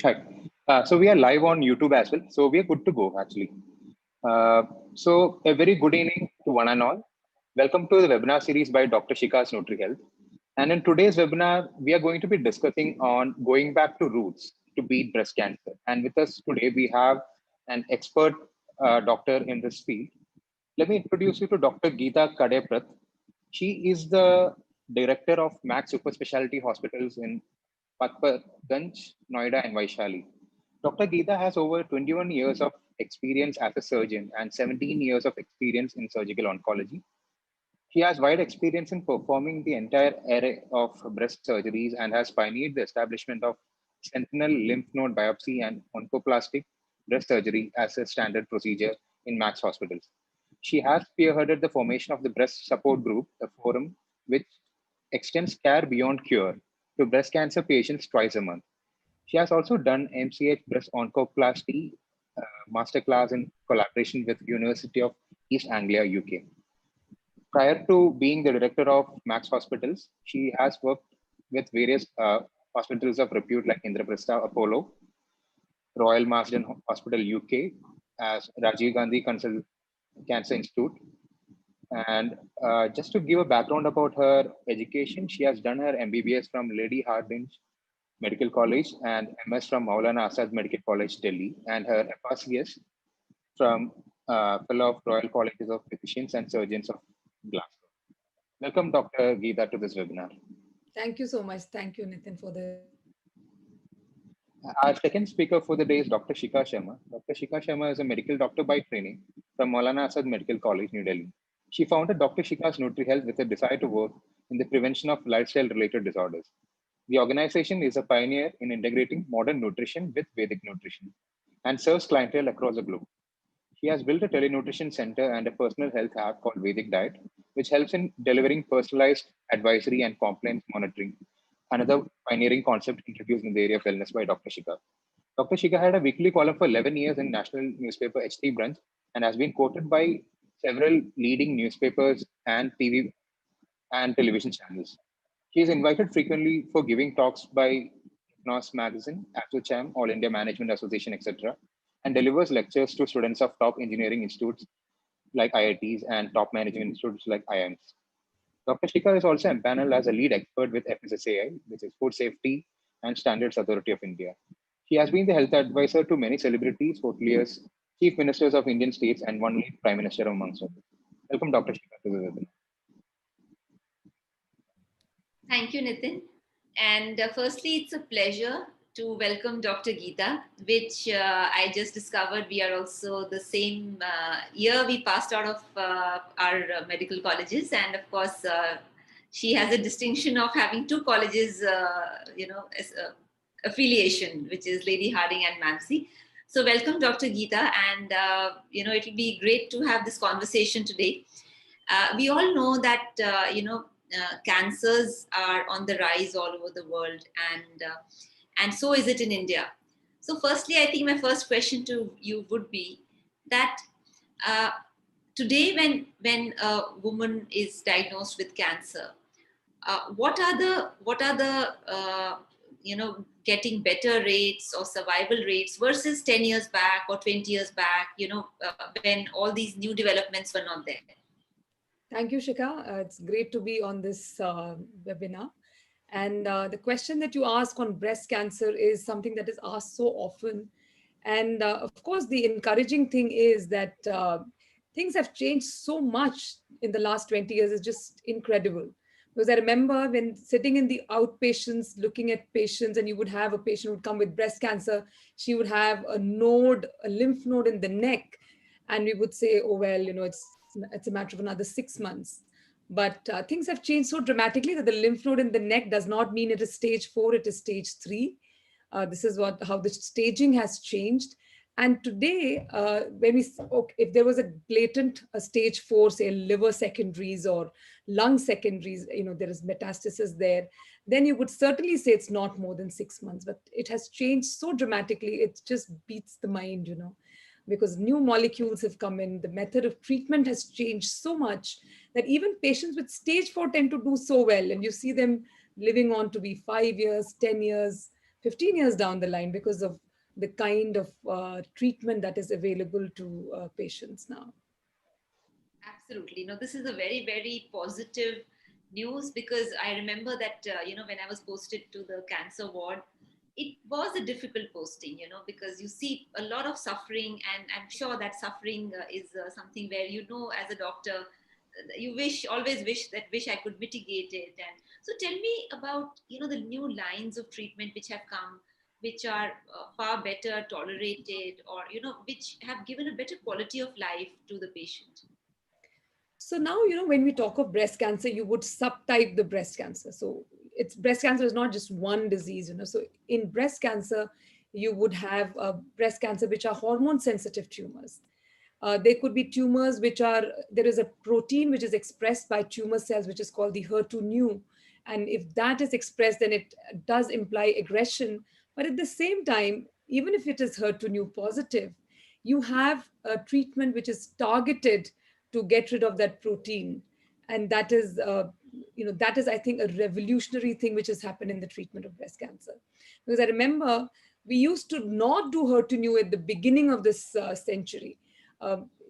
Hi. So we are live on YouTube as well. So we are good to go actually. Uh, so a very good evening to one and all. Welcome to the webinar series by Dr. Shika's NutriHealth. And in today's webinar, we are going to be discussing on going back to roots to beat breast cancer. And with us today, we have an expert doctor in this field. Let me introduce you to Dr. Geeta Kadeprat. She is the director of Max Super Specialty Hospitals in Patparganj, Noida, and Vaishali. Dr. Geeta has over 21 years of experience as a surgeon and 17 years of experience in surgical oncology. She has wide experience in performing the entire array of breast surgeries and has pioneered the establishment of sentinel lymph node biopsy and oncoplastic breast surgery as a standard procedure in Max hospitals. She has spearheaded the formation of the Breast Support Group, a forum which extends care beyond cure to breast cancer patients twice a month. She has also done MCH breast oncoplasty masterclass in collaboration with University of East Anglia, UK. Prior to being the director of Max Hospitals, she has worked with various hospitals of repute like Indraprastha Apollo, Royal Marsden Hospital UK, as Rajiv Gandhi Cancer Institute. And just to give a background about her education, she has done her MBBS from Lady Hardinge Medical College and MS from Maulana Azad Medical College, Delhi, and her FRCS from Fellow of Royal Colleges of Physicians and Surgeons of Glasgow. Welcome, Dr. Geeta, to this webinar. Thank you so much. Thank you, Nitin, for the. Our second speaker for the day is Dr. Shika Sharma. Dr. Shika Sharma is a medical doctor by training from Maulana Azad Medical College, New Delhi. She founded Dr. Shika's NutriHealth with a desire to work in the prevention of lifestyle-related disorders. The organization is a pioneer in integrating modern nutrition with Vedic nutrition and serves clientele across the globe. She has built a telenutrition center and a personal health app called Vedic Diet, which helps in delivering personalized advisory and compliance monitoring, another pioneering concept introduced in the area of wellness by Dr. Shika. Dr. Shika had a weekly column for 11 years in national newspaper HT Brunch and has been quoted by several leading newspapers and TV and television channels. She is invited frequently for giving talks by NOS Magazine, ASSOCHAM, All India Management Association, etc., and delivers lectures to students of top engineering institutes like IITs and top management institutes like IIMs. Dr. Shika is also empaneled as a lead expert with FSSAI, which is Food Safety and Standards Authority of India. She has been the health advisor to many celebrities, hoteliers, chief ministers of Indian states, and one lead prime minister amongst others. Welcome, Dr. Shika, to the webinar. Thank you, Nitin. And firstly, it's a pleasure to welcome Dr. Geeta, which I just discovered we are also the same year we passed out of our medical colleges. And of course, she has a distinction of having two colleges, as affiliation, which is Lady Harding and Mamsi. So welcome, Dr. Geeta. And, it will be great to have this conversation today. We all know that, cancers are on the rise all over the world, and so is it in India. So firstly, I think my first question to you would be that today when a woman is diagnosed with cancer, what are the getting better rates or survival rates versus 10 years back or 20 years back, when all these new developments were not there? Thank you, Shika. It's great to be on this webinar. And the question that you ask on breast cancer is something that is asked so often. And of course, the encouraging thing is that things have changed so much in the last 20 years. It's just incredible. Because I remember when sitting in the outpatients, looking at patients, and you would have a patient who would come with breast cancer, she would have a node, a lymph node in the neck. And we would say, oh, well, it's a matter of another 6 months. But things have changed so dramatically that the lymph node in the neck does not mean it is stage 4, it is stage 3. This is how the staging has changed. And today, if there was a blatant stage 4, say liver secondaries or lung secondaries, there is metastasis there, then you would certainly say it's not more than 6 months. But it has changed so dramatically, it just beats the mind, because new molecules have come in. The method of treatment has changed so much that even patients with stage 4 tend to do so well. And you see them living on to be 5 years, 10 years, 15 years down the line because of the kind of treatment that is available to patients now. Absolutely. No, this is a very, very positive news, because I remember that, when I was posted to the cancer ward, it was a difficult posting, because you see a lot of suffering, and I'm sure that suffering is something where, as a doctor, you always wish I could mitigate it. And so tell me about, the new lines of treatment which have come, which are far better tolerated, or, which have given a better quality of life to the patient. So now, when we talk of breast cancer, you would subtype the breast cancer. So breast cancer is not just one disease, So in breast cancer, you would have breast cancer, which are hormone sensitive tumors. There could be tumors there is a protein which is expressed by tumor cells, which is called the HER2/neu. And if that is expressed, then it does imply aggression. But at the same time, even if it is HER2/neu positive, you have a treatment which is targeted to get rid of that protein. And that is, I think, a revolutionary thing which has happened in the treatment of breast cancer. Because I remember we used to not do HER2/neu at the beginning of this century.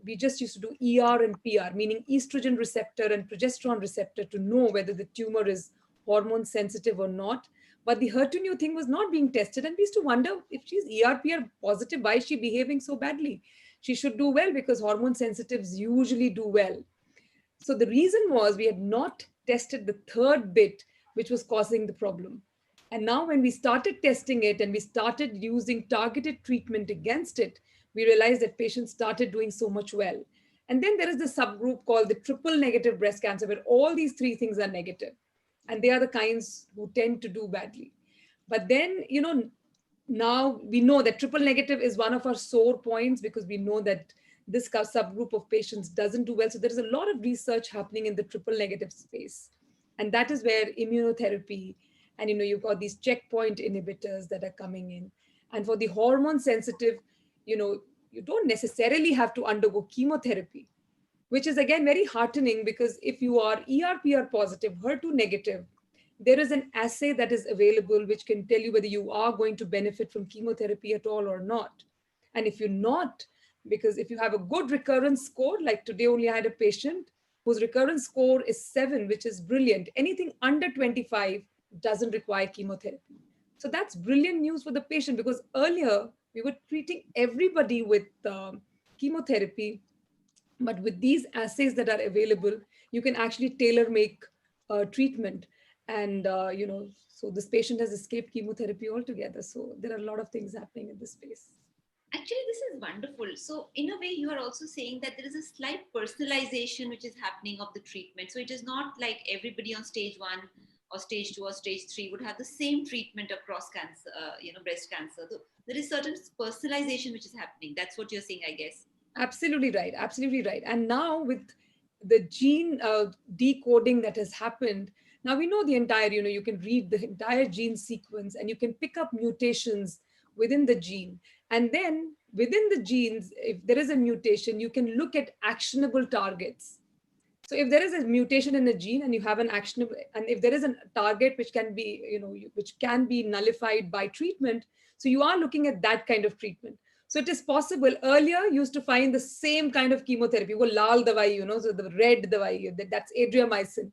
We just used to do ER and PR, meaning estrogen receptor and progesterone receptor, to know whether the tumor is hormone sensitive or not. But the HER2/neu thing was not being tested. And we used to wonder, if she's ER/PR positive, why is she behaving so badly? She should do well, because hormone sensitives usually do well. So the reason was we had not tested the third bit, which was causing the problem. And now when we started testing it and we started using targeted treatment against it, we realized that patients started doing so much well. And then there is the subgroup called the triple negative breast cancer, where all these three things are negative. And they are the kinds who tend to do badly. But then, now we know that triple negative is one of our sore points, because we know that this subgroup of patients doesn't do well. So there is a lot of research happening in the triple negative space. And that is where immunotherapy, and you've got these checkpoint inhibitors that are coming in. And for the hormone sensitive, you don't necessarily have to undergo chemotherapy, which is again very heartening, because if you are ER/PR positive, HER2 negative, there is an assay that is available which can tell you whether you are going to benefit from chemotherapy at all or not. And if you're not, because if you have a good recurrence score, like today only I had a patient whose recurrence score is 7, which is brilliant. Anything under 25 doesn't require chemotherapy. So that's brilliant news for the patient, because earlier we were treating everybody with chemotherapy. But with these assays that are available, you can actually tailor make treatment. And, so this patient has escaped chemotherapy altogether. So there are a lot of things happening in this space. Actually, this is wonderful. So in a way, you are also saying that there is a slight personalization which is happening of the treatment. So it is not like everybody on stage 1 or stage 2 or stage 3 would have the same treatment across cancer, breast cancer. So there is certain personalization which is happening. That's what you're saying, I guess. Absolutely right. Absolutely right. And now with the gene decoding that has happened, now we know the entire, you can read the entire gene sequence, and you can pick up mutations within the gene. And then within the genes, if there is a mutation, you can look at actionable targets. So if there is a mutation in a gene and you have an actionable, and if there is a target which can be, which can be nullified by treatment, so you are looking at that kind of treatment. So it is possible. Earlier, you used to find the same kind of chemotherapy, lal dawai, so the red dawai, that's adriamycin.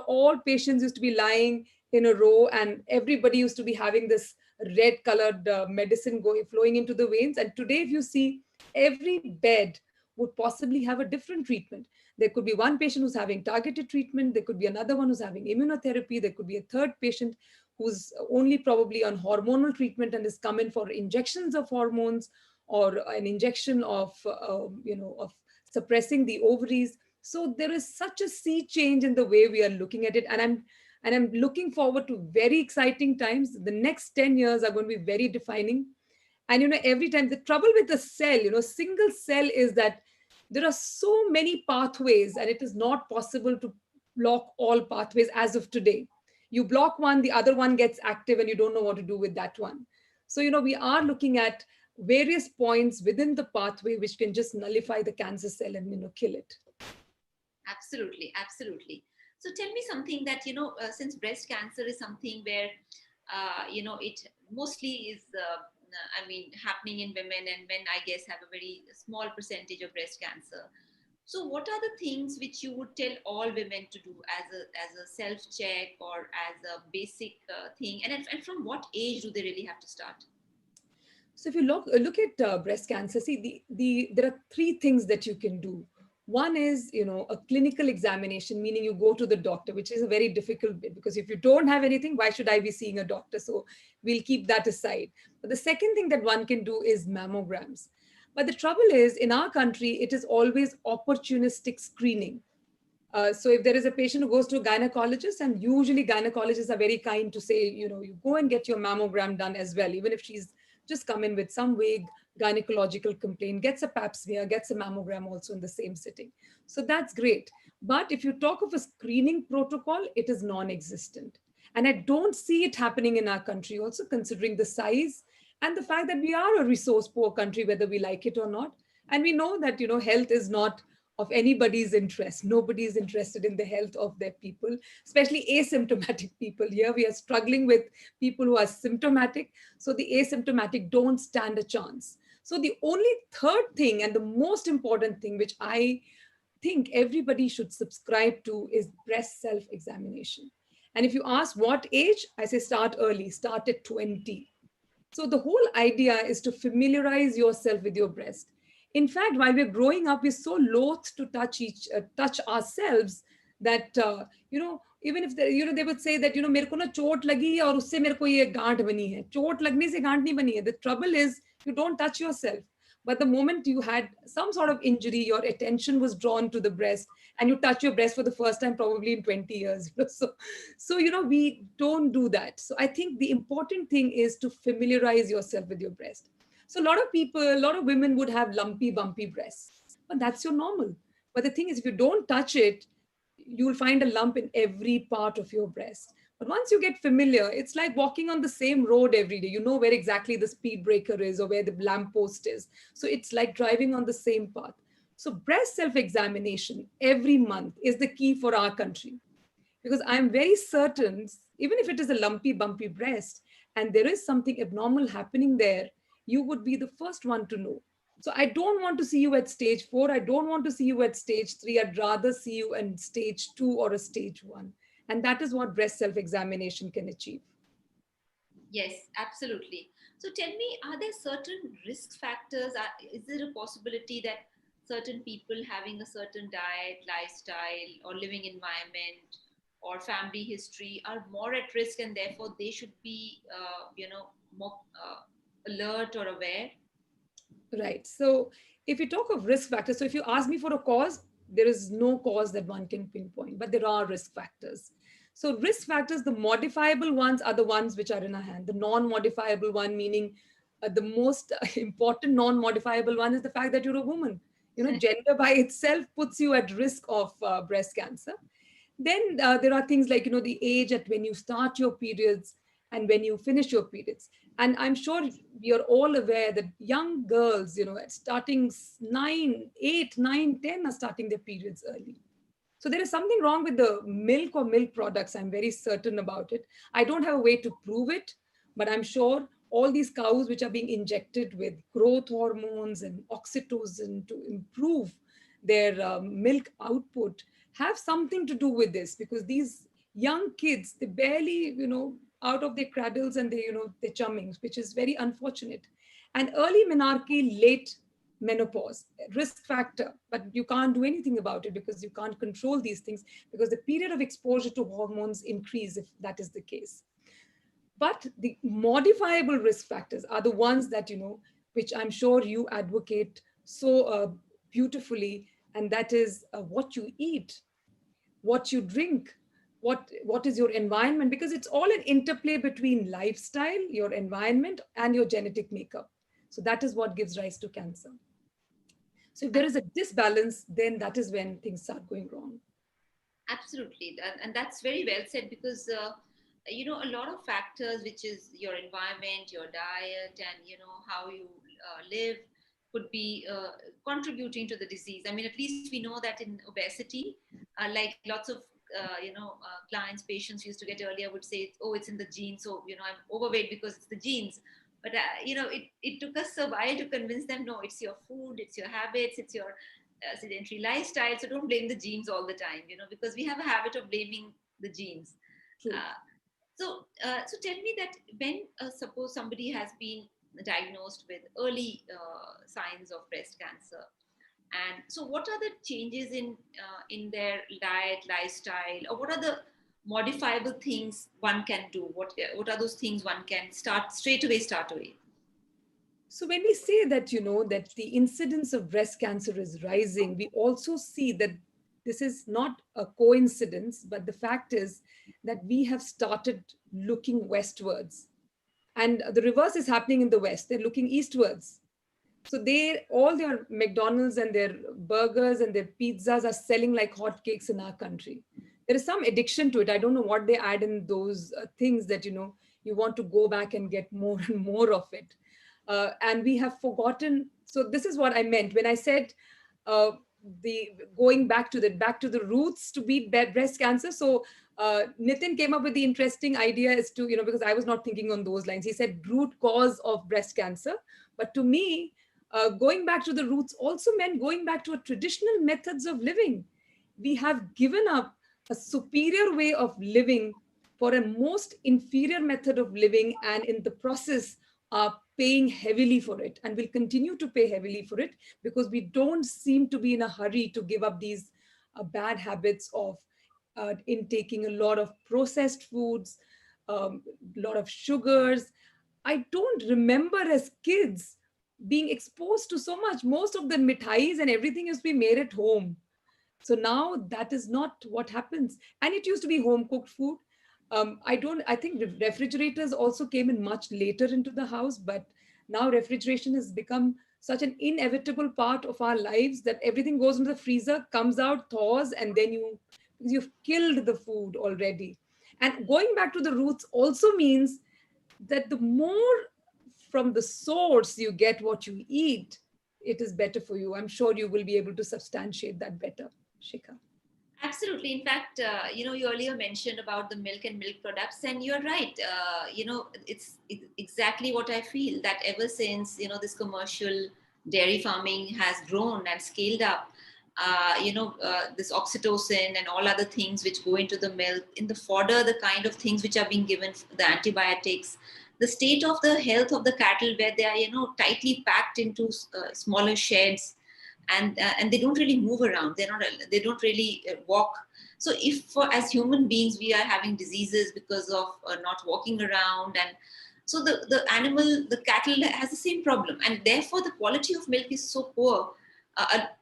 All patients used to be lying in a row, and everybody used to be having this red colored medicine flowing into the veins. And today, if you see, every bed would possibly have a different treatment. There could be one patient who's having targeted treatment. There could be another one who's having immunotherapy. There could be a third patient who's only probably on hormonal treatment and is coming for injections of hormones, or an injection of, of suppressing the ovaries. So there is such a sea change in the way we are looking at it. And I'm looking forward to very exciting times. The next 10 years are going to be very defining. And every time, the trouble with the cell, single cell, is that there are so many pathways, and it is not possible to block all pathways as of today. You block one, the other one gets active, and you don't know what to do with that one. So we are looking at various points within the pathway which can just nullify the cancer cell and kill it. Absolutely, absolutely. So tell me something that, since breast cancer is something where, it mostly is, happening in women, and men, I guess, have a very small percentage of breast cancer. So what are the things which you would tell all women to do as a self-check, or as a basic thing? And from what age do they really have to start? So if you look at breast cancer, see, there are three things that you can do. One is, a clinical examination, meaning you go to the doctor, which is a very difficult bit, because if you don't have anything, why should I be seeing a doctor? So we'll keep that aside. But the second thing that one can do is mammograms. But the trouble is, in our country, it is always opportunistic screening. So if there is a patient who goes to a gynecologist, and usually gynecologists are very kind to say, you go and get your mammogram done as well, even if she's just come in with some vague gynecological complaint, gets a pap smear, gets a mammogram also in the same sitting. So that's great. But if you talk of a screening protocol, it is non-existent. And I don't see it happening in our country also, considering the size and the fact that we are a resource poor country, whether we like it or not. And we know that, health is not of anybody's interest. Nobody is interested in the health of their people, especially asymptomatic people. Here we are struggling with people who are symptomatic. So the asymptomatic don't stand a chance. So the only third thing, and the most important thing, which I think everybody should subscribe to, is breast self-examination. And if you ask what age, I say start early, start at 20. So the whole idea is to familiarize yourself with your breast. In fact, while we're growing up, we're so loath to touch ourselves that even if they would say that मेरे को ना चोट लगी है और उससे मेरे को ये गांठ बनी है. चोट लगने से गांठ नहीं बनी है. The trouble is you don't touch yourself. But the moment you had some sort of injury, your attention was drawn to the breast, and you touch your breast for the first time probably in 20 years. So we don't do that. So I think the important thing is to familiarize yourself with your breast. So a lot of women would have lumpy, bumpy breasts, but that's your normal. But the thing is, if you don't touch it, you'll find a lump in every part of your breast. But once you get familiar, it's like walking on the same road every day. You know where exactly the speed breaker is or where the lamppost is. So it's like driving on the same path. So breast self-examination every month is the key for our country. Because I'm very certain, even if it is a lumpy, bumpy breast, and there is something abnormal happening there, you would be the first one to know. So I don't want to see you at stage 4. I don't want to see you at stage 3. I'd rather see you in stage 2 or a stage 1. And that is what breast self-examination can achieve. Yes, absolutely. So tell me, are there certain risk factors? Is there a possibility that certain people having a certain diet, lifestyle, or living environment, or family history are more at risk, and therefore they should be, more alert or aware? Right. So if you talk of risk factors, so if you ask me for a cause, there is no cause that one can pinpoint, but there are risk factors. So risk factors, the modifiable ones are the ones which are in our hand. The non-modifiable one, meaning the most important non-modifiable one, is the fact that you're a woman. Gender by itself puts you at risk of breast cancer. Then there are things like, the age at when you start your periods and when you finish your periods. And I'm sure you're all aware that young girls, starting 9, 8, 9, 10 are starting their periods early. So there is something wrong with the milk or milk products. I'm very certain about it. I don't have a way to prove it, but I'm sure all these cows which are being injected with growth hormones and oxytocin to improve their milk output have something to do with this, because these young kids, they barely, out of their cradles and they, they're chumming, which is very unfortunate. And early menarche, late menopause, risk factor, but you can't do anything about it because you can't control these things because the period of exposure to hormones increase if that is the case. But the modifiable risk factors are the ones that, which I'm sure you advocate so beautifully, and that is what you eat, what you drink, what is your environment, because it's all an interplay between lifestyle, your environment, and your genetic makeup. So that is what gives rise to cancer. So if there is a disbalance, then that is when things start going wrong. Absolutely, and that's very well said, because a lot of factors, which is your environment, your diet, and how you live, could be contributing to the disease. I mean, at least we know that in obesity, like lots of clients, patients used to get earlier would say, oh, it's in the genes, so I'm overweight because it's the genes. But it took us a while to convince them, no, it's your food, it's your habits, it's your sedentary lifestyle. So don't blame the genes all the time, because we have a habit of blaming the genes. True. So tell me that when suppose somebody has been diagnosed with early signs of breast cancer, and so what are the changes in their diet, lifestyle, or what are the modifiable things one can do? What are those things one can start away? So when we say that, that the incidence of breast cancer is rising, we also see that this is not a coincidence, but the fact is that we have started looking westwards. And the reverse is happening in the West. They're looking eastwards. So all their McDonald's and their burgers and their pizzas are selling like hotcakes in our country. There is some addiction to it. I don't know what they add in those things that, you want to go back and get more and more of it. And we have forgotten. So this is what I meant when I said uh, the going back to the roots to beat breast cancer. So Nitin came up with the interesting idea as to, because I was not thinking on those lines. He said root cause of breast cancer. But to me, going back to the roots also meant going back to a traditional methods of living. We have given up a superior way of living for a most inferior method of living, and in the process are paying heavily for it and will continue to pay heavily for it because we don't seem to be in a hurry to give up these bad habits of intaking a lot of processed foods, a lot of sugars. I don't remember as kids being exposed to so much. Most of the mithais and everything used to be made at home. So now that is not what happens. And it used to be home cooked food. I think refrigerators also came in much later into the house, but now refrigeration has become such an inevitable part of our lives that everything goes into the freezer, comes out, thaws, and then you've killed the food already. And going back to the roots also means that the more from the source you get what you eat, it is better for you. I'm sure you will be able to substantiate that better, Shikha. Absolutely. In fact, you earlier mentioned about the milk and milk products, and you're right. It's exactly what I feel, that ever since, this commercial dairy farming has grown and scaled up, this oxytocin and all other things which go into the milk, in the fodder, the kind of things which are being given, the antibiotics, the state of the health of the cattle, where they are, tightly packed into smaller sheds, and they don't really move around. They don't really walk. So if as human beings we are having diseases because of not walking around, and so the cattle has the same problem, and therefore the quality of milk is so poor.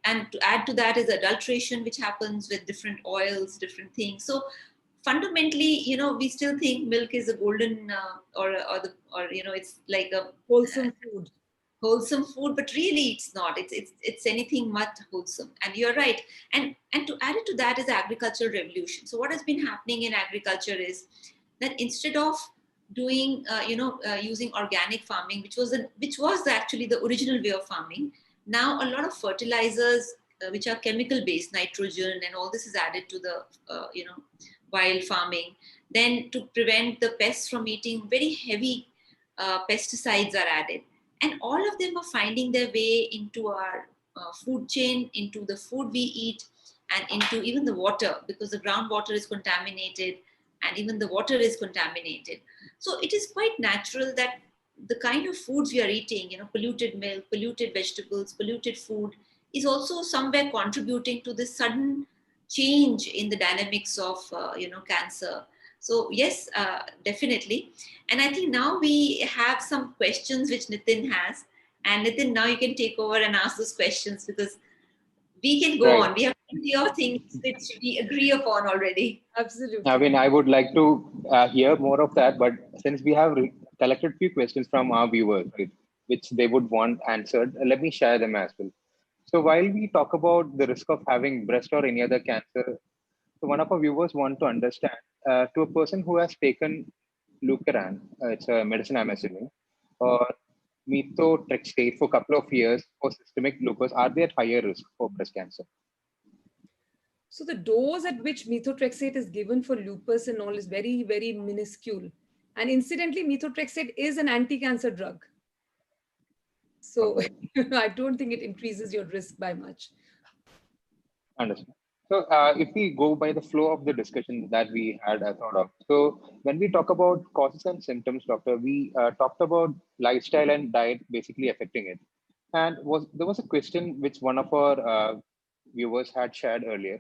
And to add to that is adulteration, which happens with different oils, different things. So fundamentally, we still think milk is a golden it's like a Wholesome food. wholesome food, but really it's not. It's anything but wholesome. And you're right. And to add it to that is the agricultural revolution. So what has been happening in agriculture is that instead of doing using organic farming, which was actually the original way of farming, now a lot of fertilizers which are chemical based, nitrogen and all this is added to the wild farming. Then to prevent the pests from eating, very heavy pesticides are added, and all of them are finding their way into our food chain, into the food we eat, and into even the water, because the groundwater is contaminated and even the water is contaminated. So it is quite natural that the kind of foods we are eating, polluted milk, polluted vegetables, polluted food, is also somewhere contributing to this sudden change in the dynamics of cancer. So yes, definitely. And I think now we have some questions which Nitin has. And Nitin, now you can take over and ask those questions, because we can go Right. on. We have plenty of things which we agree upon already. Absolutely. I mean, I would like to hear more of that, but since we have collected few questions from our viewers, right, which they would want answered, let me share them as well. So while we talk about the risk of having breast or any other cancer, so one of our viewers want to understand, to a person who has taken Leukeran, it's a medicine I'm assuming, or methotrexate for a couple of years for systemic lupus, are they at higher risk for breast cancer? So the dose at which methotrexate is given for lupus and all is very, very minuscule. And incidentally, methotrexate is an anti-cancer drug. So Okay. I don't think it increases your risk by much. Understand. So, if we go by the flow of the discussion that we had, I thought of. So, when we talk about causes and symptoms, doctor, we talked about lifestyle and diet basically affecting it. And there was a question which one of our viewers had shared earlier.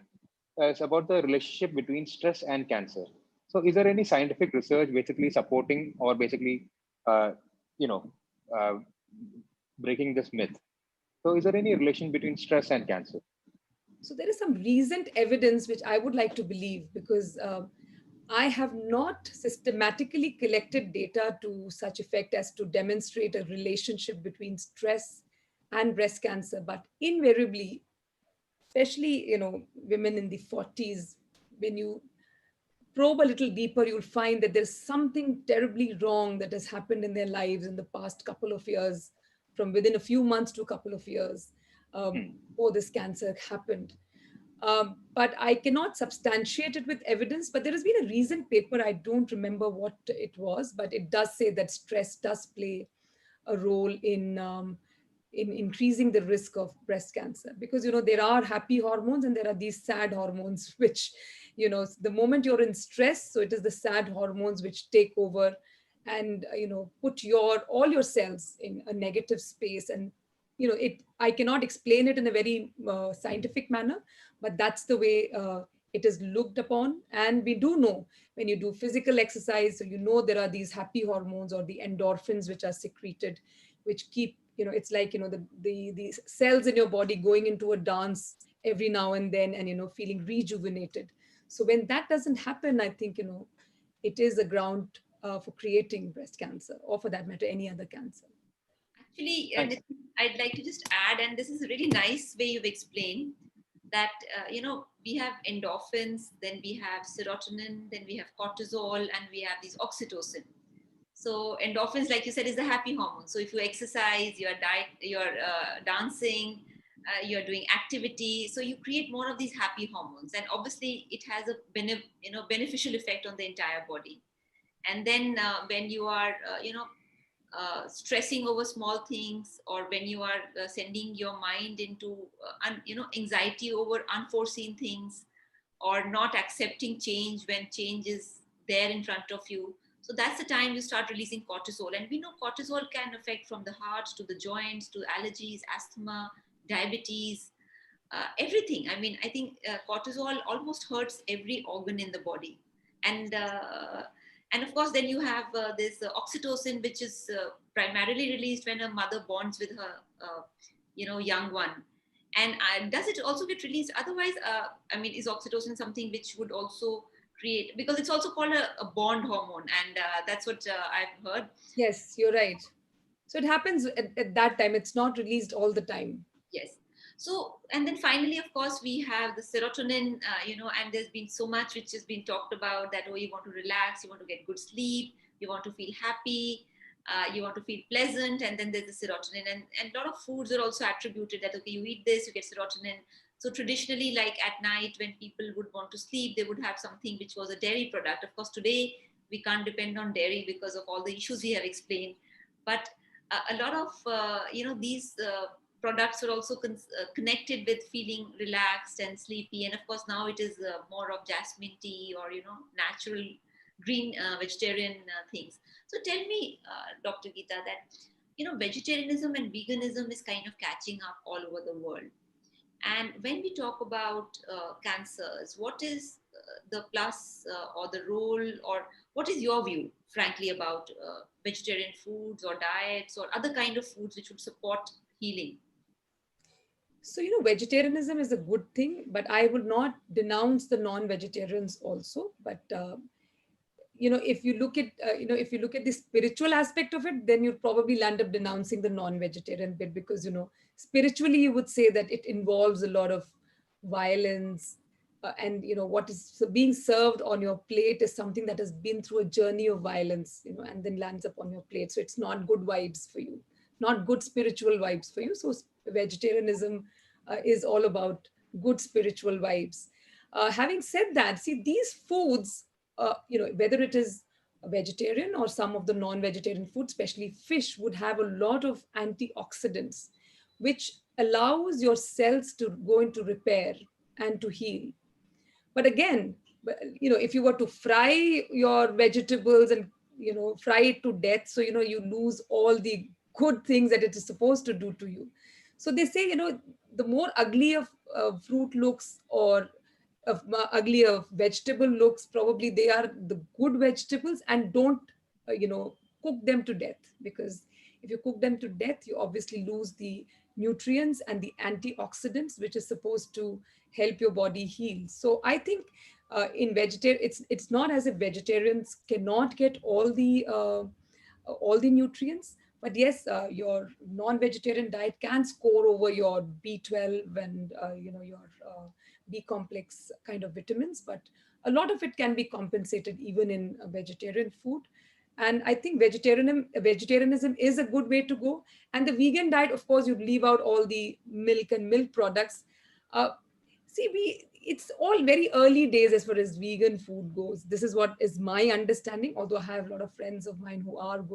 It's about the relationship between stress and cancer. So, is there any scientific research basically supporting or basically, uh, you know, uh, breaking this myth? So, is there any relation between stress and cancer? So there is some recent evidence which I would like to believe, because I have not systematically collected data to such effect as to demonstrate a relationship between stress and breast cancer. But invariably, especially women in the 40s, when you probe a little deeper, you'll find that there's something terribly wrong that has happened in their lives in the past couple of years, from within a few months to a couple of years, Hmm. before this cancer happened. But I cannot substantiate it with evidence. But there has been a recent paper, I don't remember what it was, but it does say that stress does play a role in increasing the risk of breast cancer, because there are happy hormones and there are these sad hormones which the moment you're in stress, so it is the sad hormones which take over and put all your cells in a negative space. And it I cannot explain it in a very scientific manner, but that's the way it is looked upon. And we do know, when you do physical exercise, so there are these happy hormones or the endorphins which are secreted, which keep it's like the cells in your body going into a dance every now and then, and feeling rejuvenated. So when that doesn't happen, I think it is a ground for creating breast cancer, or for that matter any other cancer. Actually, Thanks. I'd like to just add, and this is a really nice way you've explained that, we have endorphins, then we have serotonin, then we have cortisol, and we have these oxytocin. So endorphins, like you said, is the happy hormone. So if you exercise, you're dancing, you're doing activity, so you create more of these happy hormones, and obviously it has a beneficial effect on the entire body. And then when you are stressing over small things, or when you are sending your mind into anxiety over unforeseen things, or not accepting change when change is there in front of you, so that's the time you start releasing cortisol. And we know cortisol can affect from the heart to the joints to allergies, asthma, diabetes, everything. I mean, I think cortisol almost hurts every organ in the body. And of course, then you have this oxytocin, which is primarily released when a mother bonds with her, young one. And does it also get released? Otherwise, I mean, is oxytocin something which would also create, because it's also called a bond hormone, and that's what I've heard. Yes, you're right. So it happens at that time. It's not released all the time. Yes. So, and then finally, of course, we have the serotonin, and there's been so much which has been talked about that, oh, you want to relax, you want to get good sleep, you want to feel happy, you want to feel pleasant, and then there's the serotonin. And a lot of foods are also attributed that, okay, you eat this, you get serotonin. So traditionally, like at night when people would want to sleep, they would have something which was a dairy product. Of course, today we can't depend on dairy because of all the issues we have explained. But a lot of, these products are also connected with feeling relaxed and sleepy. And of course, now it is more of jasmine tea or, natural green vegetarian things. So tell me, Dr. Geeta, that vegetarianism and veganism is kind of catching up all over the world. And when we talk about cancers, what is the plus or the role, or what is your view, frankly, about vegetarian foods or diets or other kind of foods which would support healing? So, vegetarianism is a good thing, but I would not denounce the non-vegetarians also. But if you look at if you look at the spiritual aspect of it, then you'd probably land up denouncing the non-vegetarian bit, because spiritually you would say that it involves a lot of violence, and what is being served on your plate is something that has been through a journey of violence, and then lands up on your plate. So it's not good vibes for you, not good spiritual vibes for you. So vegetarianism is all about good spiritual vibes. Having said that, see, these foods, whether it is a vegetarian or some of the non-vegetarian foods, especially fish, would have a lot of antioxidants, which allows your cells to go into repair and to heal. But again, if you were to fry your vegetables and fry it to death, so you lose all the good things that it is supposed to do to you. So they say, the more ugly a fruit looks, or ugly a vegetable looks, probably they are the good vegetables. And don't cook them to death, because if you cook them to death, you obviously lose the nutrients and the antioxidants, which is supposed to help your body heal. So I think in vegetarian, it's not as if vegetarians cannot get all the nutrients. But yes, your non-vegetarian diet can score over your B12 and your B complex kind of vitamins, but a lot of it can be compensated even in a vegetarian food. And I think vegetarianism is a good way to go. And the vegan diet, of course, you'd leave out all the milk and milk products. Uh, See, it's all very early days as far as vegan food goes. This is what is my understanding. Although I have a lot of friends of mine who have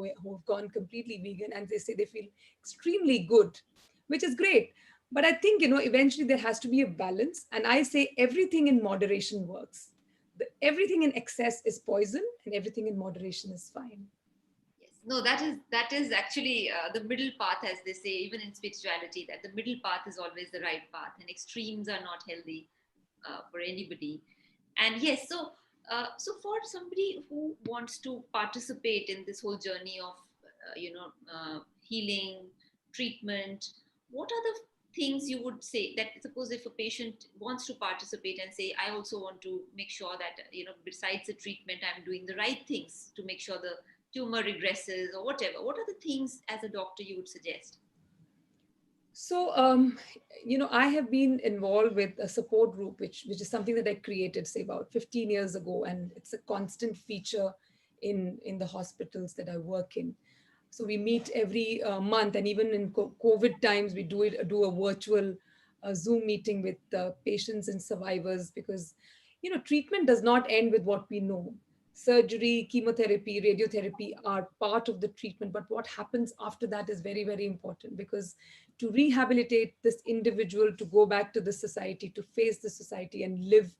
gone completely vegan, and they say they feel extremely good, which is great. But I think eventually there has to be a balance, and I say everything in moderation works. Everything in excess is poison, and everything in moderation is fine. Yes, no, that is actually the middle path, as they say, even in spirituality, that the middle path is always the right path, and extremes are not healthy for anybody. And yes, so for somebody who wants to participate in this whole journey of healing, treatment, what are the things you would say, that suppose if a patient wants to participate and say, I also want to make sure that besides the treatment, I'm doing the right things to make sure the tumor regresses or whatever, what are the things as a doctor you would suggest? So, I have been involved with a support group, which is something that I created, say, about 15 years ago, and it's a constant feature in the hospitals that I work in. So we meet every month, and even in COVID times, we do a virtual Zoom meeting with patients and survivors, because treatment does not end with what we know. Surgery, chemotherapy, radiotherapy are part of the treatment, but what happens after that is very, very important, because to rehabilitate this individual to go back to the society, to face the society and live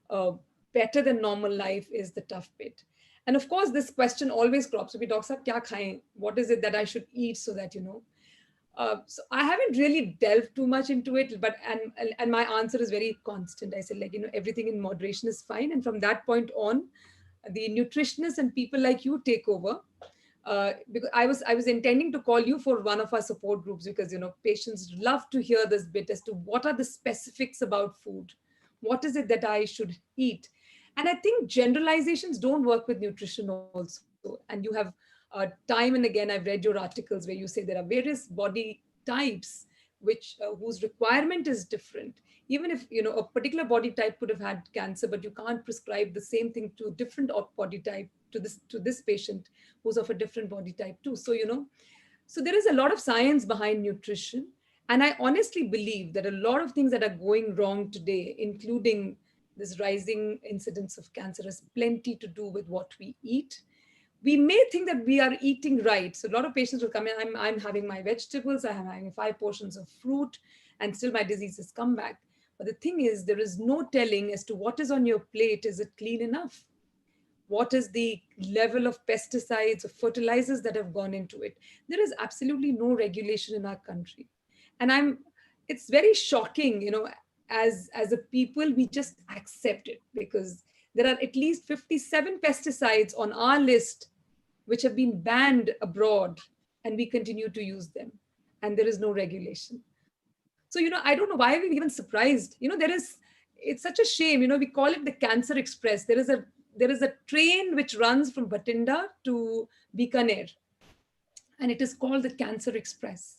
a better than normal life is the tough bit. And of course, this question always crops up. Doctor Sahab, kya khaye? What is it that I should eat so that, so I haven't really delved too much into it, but and my answer is very constant. I said, everything in moderation is fine. And from that point on, the nutritionists and people like you take over. Because I was intending to call you for one of our support groups, because patients love to hear this bit as to what are the specifics about food, what is it that I should eat. And I think generalizations don't work with nutrition also. And you have time and again, I've read your articles where you say there are various body types which whose requirement is different. Even if a particular body type could have had cancer, but you can't prescribe the same thing to a different body type to this patient who's of a different body type too. So so there is a lot of science behind nutrition. And I honestly believe that a lot of things that are going wrong today, including this rising incidence of cancer, has plenty to do with what we eat. We may think that we are eating right. So a lot of patients will come in, I'm having my vegetables, I'm having 5 portions of fruit, and still my disease has come back. But the thing is, there is no telling as to what is on your plate. Is it clean enough? what is the level of pesticides or fertilizers that have gone into it. There is absolutely no regulation in our country. And it's very shocking, as a people, we just accept it because there are at least 57 pesticides on our list which have been banned abroad, and we continue to use them. And there is no regulation. So, I don't know why we're even surprised. It's such a shame. We call it the Cancer Express. There is a train which runs from Bathinda to Bikaner, and it is called the Cancer Express.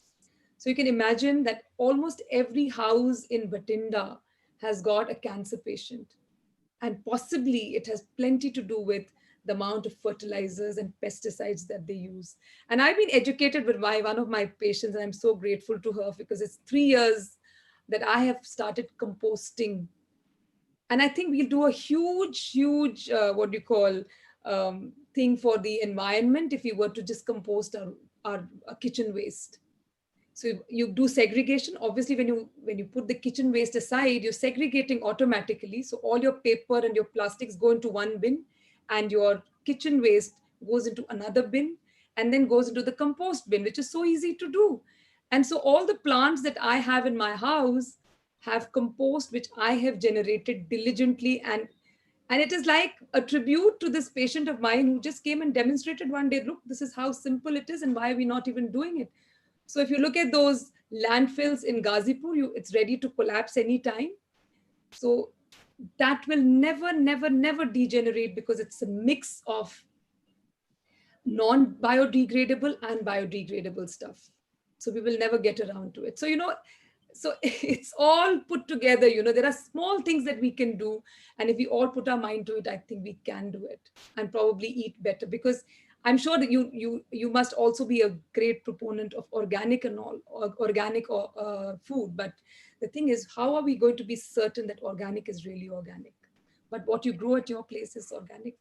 So you can imagine that almost every house in Bathinda has got a cancer patient. And possibly it has plenty to do with the amount of fertilizers and pesticides that they use. And I've been educated with one of my patients, and I'm so grateful to her because it's 3 years that I have started composting. And I think we'll do a huge, what do you call, thing for the environment if we were to just compost our kitchen waste. So you do segregation. Obviously, when you put the kitchen waste aside, you're segregating automatically. So all your paper and your plastics go into one bin, and your kitchen waste goes into another bin, and then goes into the compost bin, which is so easy to do. And so all the plants that I have in my house have compost which I have generated diligently, and it is like a tribute to this patient of mine who just came and demonstrated one day, look, this is how simple it is and why are we not even doing it. So if you look at those landfills in Ghazipur, it's ready to collapse anytime. So that will never degenerate because it's a mix of non-biodegradable and biodegradable stuff. So we will never get around to it. So it's all put together. There are small things that we can do. And if we all put our mind to it, I think we can do it and probably eat better, because I'm sure that you must also be a great proponent of organic and all, organic food. But the thing is, how are we going to be certain that organic is really organic? But what you grow at your place is organic.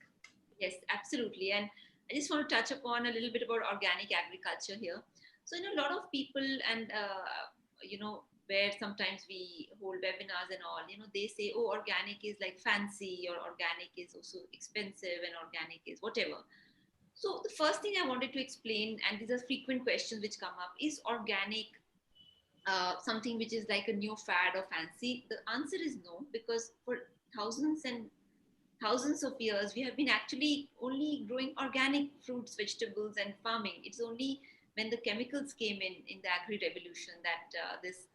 Yes, absolutely. And I just want to touch upon a little bit about organic agriculture here. So, a lot of people and, where sometimes we hold webinars and all, they say, oh, organic is like fancy, or organic is also expensive, and organic is whatever. So the first thing I wanted to explain, and these are frequent questions which come up, is organic something which is like a new fad or fancy? The answer is no, because for thousands and thousands of years, we have been actually only growing organic fruits, vegetables, and farming. It's only when the chemicals came in the agri-revolution that this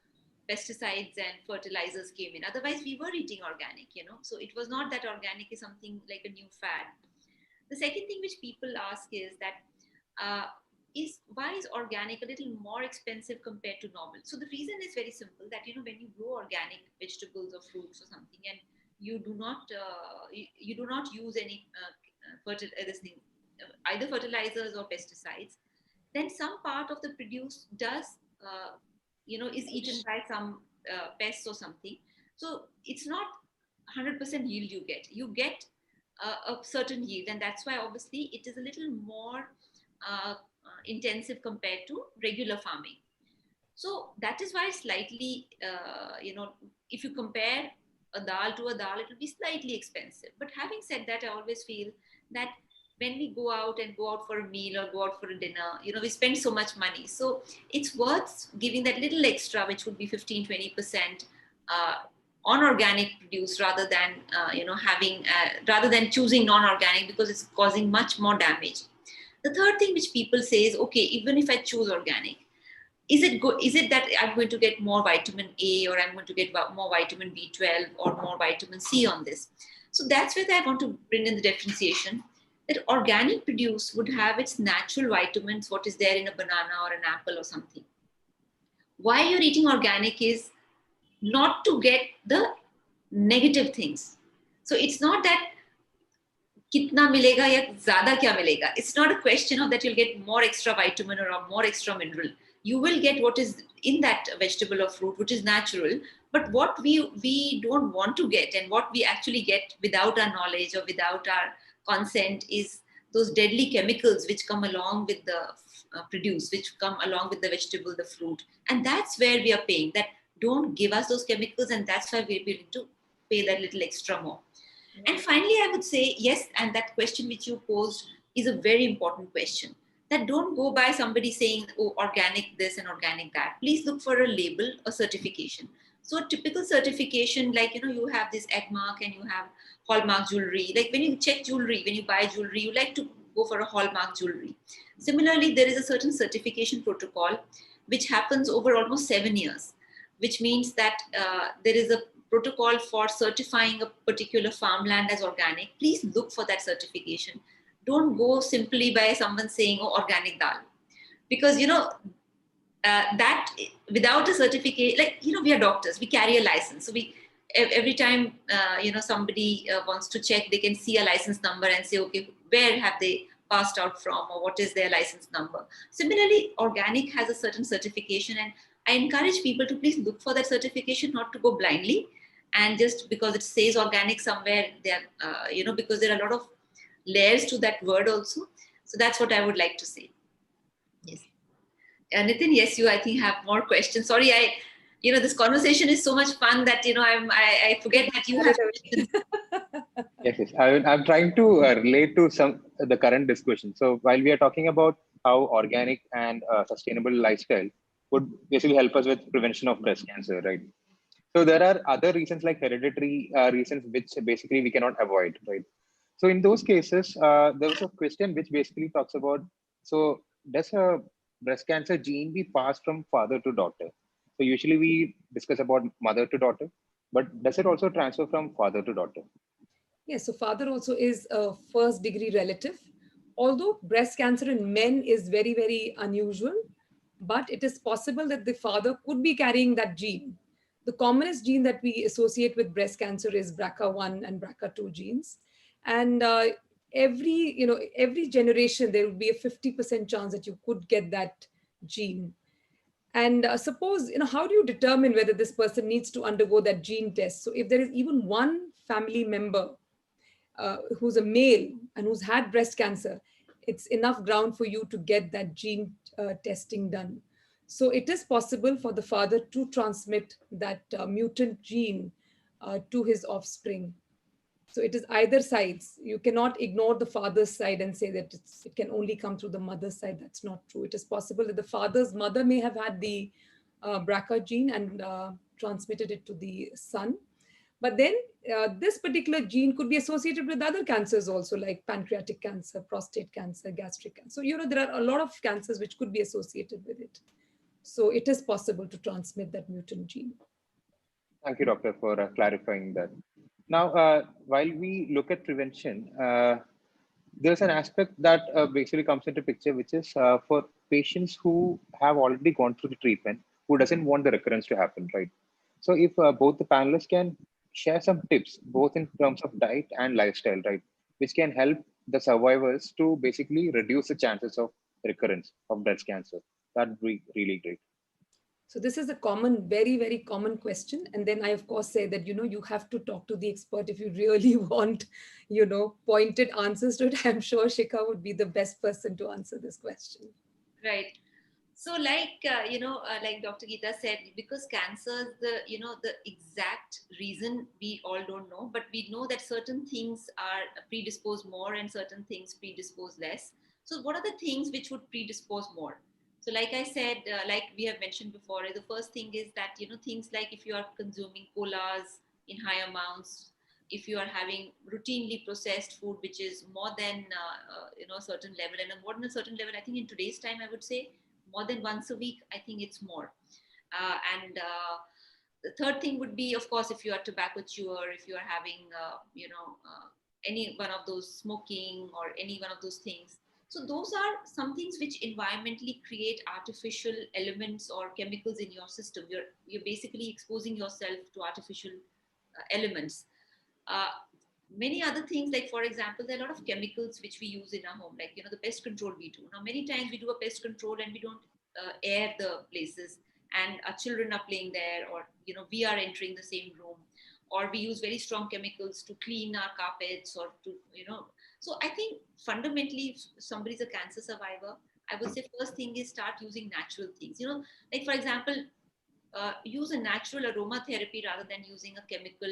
pesticides and fertilizers came in. Otherwise, we were eating organic, So it was not that organic is something like a new fad. The second thing which people ask is that why is organic a little more expensive compared to normal? So the reason is very simple, that when you grow organic vegetables or fruits or something, and you do not use any either fertilizers or pesticides, then some part of the produce does is eaten by some pests or something. So it's not 100% yield you get a certain yield, and that's why obviously it is a little more intensive compared to regular farming. So that is why slightly if you compare a dal to a dal, it will be slightly expensive. But having said that, I always feel that when we go out for a meal or go out for a dinner, we spend so much money, so it's worth giving that little extra, which would be 15-20% on organic produce, rather than rather than choosing non-organic, because it's causing much more damage. The third thing which people say is, okay, even if I choose organic, is it that I'm going to get more vitamin A, or I'm going to get more vitamin B12 or more vitamin C on this? So that's where I want to bring in the differentiation, that organic produce would have its natural vitamins, what is there in a banana or an apple or something. Why you're eating organic is not to get the negative things. So it's not that kitna milega ya zyada kya milega. It's not a question of that you'll get more extra vitamin or more extra mineral. You will get what is in that vegetable or fruit, which is natural. But what we don't want to get, and what we actually get without our knowledge or without our consent, is those deadly chemicals which come along with the produce, which come along with the vegetable, the fruit. And that's where we are paying, that don't give us those chemicals, and that's why we're willing to pay that little extra more. And finally, I would say yes, and that question which you posed is a very important question. That don't go by somebody saying, oh, organic this and organic that. Please look for a label, a certification. So a typical certification, like, you have this egg mark and you have hallmark jewelry. Like when you check jewelry, when you buy jewelry, you like to go for a hallmark jewelry. Similarly, there is a certain certification protocol which happens over almost 7 years, which means that there is a protocol for certifying a particular farmland as organic. Please look for that certification. Don't go simply by someone saying, oh, organic dal. Because, that without a certificate, like, we are doctors, we carry a license. So every time, somebody wants to check, they can see a license number and say, okay, where have they passed out from, or what is their license number? Similarly, organic has a certain certification, and I encourage people to please look for that certification, not to go blindly. And just because it says organic somewhere, there, because there are a lot of layers to that word also. So that's what I would like to say. Yes. Nitin, yes, you, I think, have more questions. Sorry, this conversation is so much fun that, I forget that you have questions. Yes. I'm trying to relate to the current discussion. So while we are talking about how organic and sustainable lifestyle would basically help us with prevention of breast cancer, right? So there are other reasons like hereditary reasons which basically we cannot avoid, right? So in those cases, there was a question which basically talks about, so does a breast cancer gene be passed from father to daughter? So usually we discuss about mother to daughter, but does it also transfer from father to daughter? Yes, so father also is a first degree relative. Although breast cancer in men is very, very unusual, but it is possible that the father could be carrying that gene. The commonest gene that we associate with breast cancer is BRCA1 and BRCA2 genes. And every generation, there would be a 50% chance that you could get that gene. And suppose, how do you determine whether this person needs to undergo that gene test? So if there is even one family member who's a male and who's had breast cancer, it's enough ground for you to get that gene testing done. So it is possible for the father to transmit that mutant gene to his offspring. So it is either sides. You cannot ignore the father's side and say that it can only come through the mother's side. That's not true. It is possible that the father's mother may have had the BRCA gene and transmitted it to the son. But then this particular gene could be associated with other cancers also, like pancreatic cancer, prostate cancer, gastric cancer. So, there are a lot of cancers which could be associated with it. So it is possible to transmit that mutant gene. Thank you, doctor, for clarifying that. Now, while we look at prevention, there's an aspect that basically comes into picture, which is for patients who have already gone through the treatment, who doesn't want the recurrence to happen, right? So if both the panelists can share some tips, both in terms of diet and lifestyle, right, which can help the survivors to basically reduce the chances of recurrence of breast cancer, that would be really great. So this is a common, very, very common question. And then I, of course, say that, you have to talk to the expert if you really want, pointed answers to it. I'm sure Shikha would be the best person to answer this question. Right. So like, like Dr. Geeta said, because cancer, the exact reason we all don't know, but we know that certain things are predisposed more and certain things predispose less. So what are the things which would predispose more? So like I said, like we have mentioned before, the first thing is that, things like if you are consuming colas in high amounts, if you are having routinely processed food, which is more than, a certain level, and more than a certain level, I think in today's time, I would say more than once a week, I think it's more. And the third thing would be, of course, if you are tobacco chewer, if you are having, any one of those smoking or any one of those things. So those are some things which environmentally create artificial elements or chemicals in your system. You're basically exposing yourself to artificial elements. Uh, Many other things, like for example, there are a lot of chemicals which we use in our home, like the pest control we do. Now many times we do a pest control and we don't air the places, and our children are playing there, or we are entering the same room, or we use very strong chemicals to clean our carpets, or to so I think fundamentally, if somebody's a cancer survivor, I would say first thing is start using natural things, like for example, use a natural aromatherapy rather than using a chemical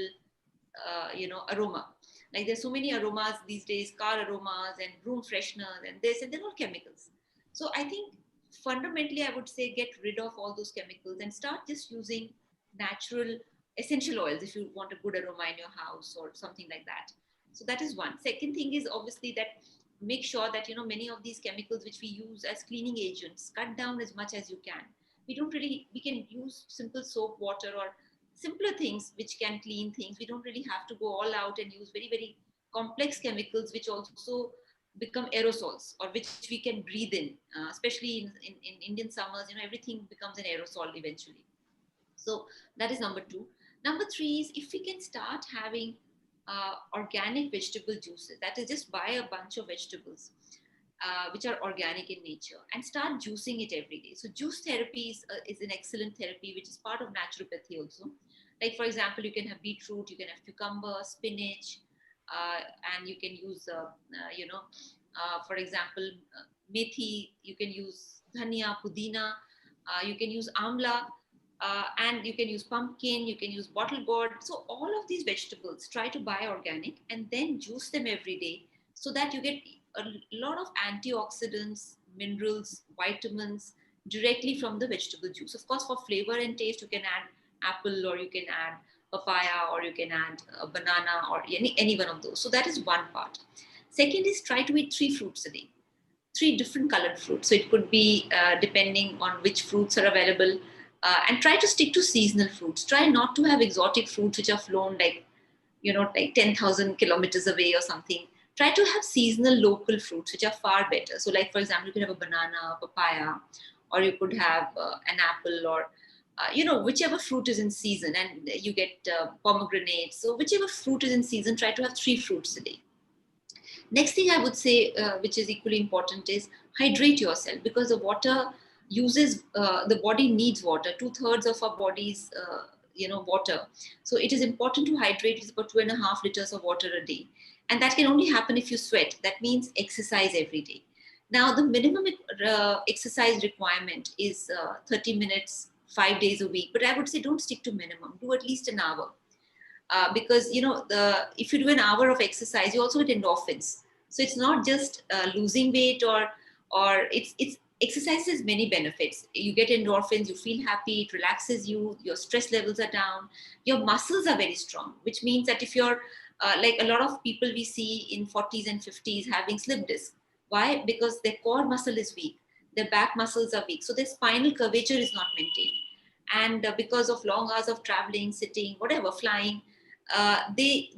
aroma. Like there's so many aromas these days, car aromas and room fresheners and this, and they're all chemicals. So I think fundamentally, I would say get rid of all those chemicals and start just using natural essential oils if you want a good aroma in your house or something like that. So that is one. Second thing is obviously that make sure that many of these chemicals which we use as cleaning agents, cut down as much as you can. We can use simple soap, water, or simpler things which can clean things. We don't really have to go all out and use very, very complex chemicals which also become aerosols or which we can breathe in, especially in Indian summers, everything becomes an aerosol eventually. So that is number two. Number three is if we can start having organic vegetable juices, that is just buy a bunch of vegetables which are organic in nature and start juicing it every day. So juice therapy is an excellent therapy, which is part of naturopathy also. Like for example, you can have beetroot, you can have cucumber, spinach, and you can use, for example, methi, you can use dhania, pudina, you can use amla, and you can use pumpkin, you can use bottle gourd. So all of these vegetables, try to buy organic and then juice them every day so that you get a lot of antioxidants, minerals, vitamins directly from the vegetable juice. Of course, for flavor and taste, you can add apple or you can add papaya or you can add a banana or any one of those. So that is one part. Second is try to eat 3 fruits a day, 3 different colored fruits. So it could be depending on which fruits are available. And try to stick to seasonal fruits. Try not to have exotic fruits which are flown like 10,000 kilometers away or something. Try to have seasonal local fruits which are far better. So like, for example, you could have a banana, a papaya, or you could have an apple or, whichever fruit is in season, and you get pomegranate. So whichever fruit is in season, try to have 3 fruits a day. Next thing I would say, which is equally important, is hydrate yourself, because the water the body needs water. 2/3 of our body's, water. So it is important to hydrate. It's about 2.5 liters of water a day. And that can only happen if you sweat. That means exercise every day. Now, the minimum exercise requirement is 30 minutes, 5 days a week. But I would say don't stick to minimum. Do at least an hour. Because, if you do an hour of exercise, you also get endorphins. So it's not just losing weight or it's exercise has many benefits. You get endorphins, you feel happy, it relaxes you, your stress levels are down, your muscles are very strong, which means that if you're like a lot of people we see in 40s and 50s having slip disc. Why? Because their core muscle is weak, their back muscles are weak, so their spinal curvature is not maintained. And because of long hours of traveling, sitting, whatever, flying, the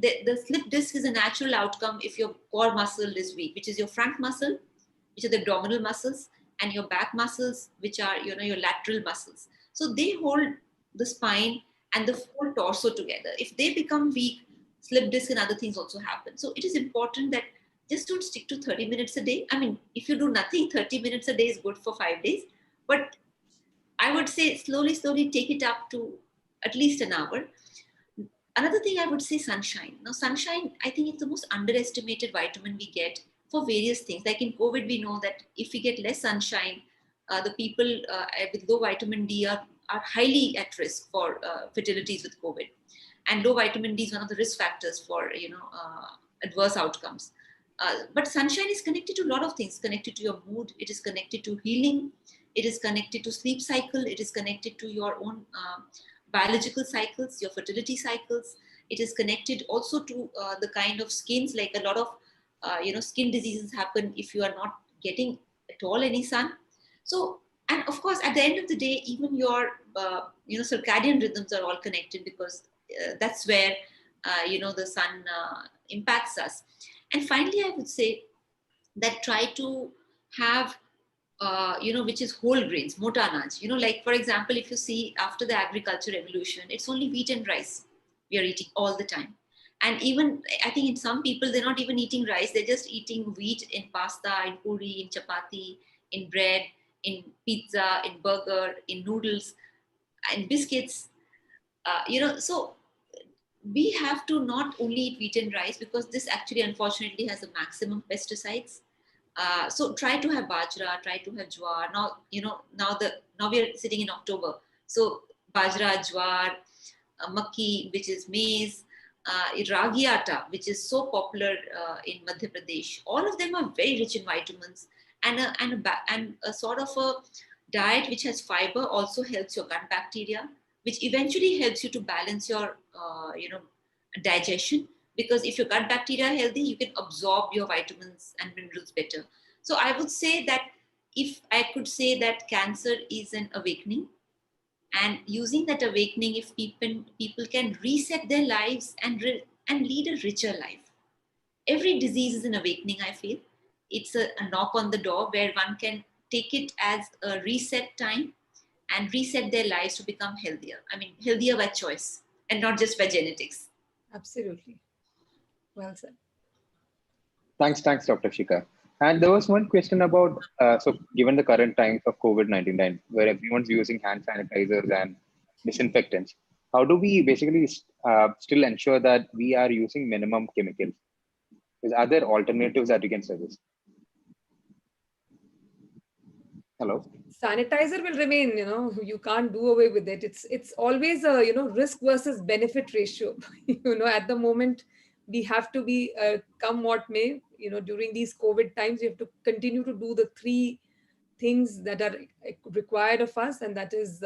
slip disc is a natural outcome if your core muscle is weak, which is your front muscle, which are the abdominal muscles, and your back muscles, which are your lateral muscles. So they hold the spine and the whole torso together. If they become weak, slip disc and other things also happen. So it is important that just don't stick to 30 minutes a day. I mean, if you do nothing, 30 minutes a day is good for 5 days. But I would say slowly take it up to at least an hour. Another thing I would say, sunshine. Now, sunshine, I think it's the most underestimated vitamin we get for various things. Like in COVID, we know that if we get less sunshine, the people with low vitamin D are highly at risk for fatalities with COVID. And low vitamin D is one of the risk factors for adverse outcomes. But sunshine is connected to a lot of things. Connected to your mood. It is connected to healing. It is connected to sleep cycle. It is connected to your own biological cycles, your fertility cycles. It is connected also to the kind of skins, like a lot of skin diseases happen if you are not getting at all any sun. So, and of course, at the end of the day, even your circadian rhythms are all connected, because that's where the sun impacts us. And finally, I would say that try to have which is whole grains, mota anaj. Like for example, if you see after the agriculture revolution, it's only wheat and rice we are eating all the time. And even I think in some people, they're not even eating rice, they're just eating wheat in pasta, in puri, in chapati, in bread, in pizza, in burger, in noodles, in biscuits. So we have to not only eat wheat and rice, because this actually unfortunately has the maximum pesticides. So try to have bajra, try to have jowar. Now, now we are sitting in October. So bajra, jowar, makki, which is maize, ragi atta, which is so popular in Madhya Pradesh. All of them are very rich in vitamins, and a sort of a diet which has fiber also helps your gut bacteria, which eventually helps you to balance your digestion. Because if your gut bacteria are healthy, you can absorb your vitamins and minerals better. So I would say that if I could say that cancer is an awakening, and using that awakening, if people can reset their lives and lead a richer life. Every disease is an awakening, I feel. It's a knock on the door where one can take it as a reset time and reset their lives to become healthier. I mean, healthier by choice and not just by genetics. Absolutely. Well said. Thanks, Dr. Shika. And there was one question about, so given the current times of COVID-19, where everyone's using hand sanitizers and disinfectants, how do we basically still ensure that we are using minimum chemicals? Are there alternatives that we can suggest? Hello? Sanitizer will remain, you can't do away with it. It's always a, risk versus benefit ratio. At the moment, we have to be, come what may, during these COVID times, we have to continue to do the three things that are required of us, and that is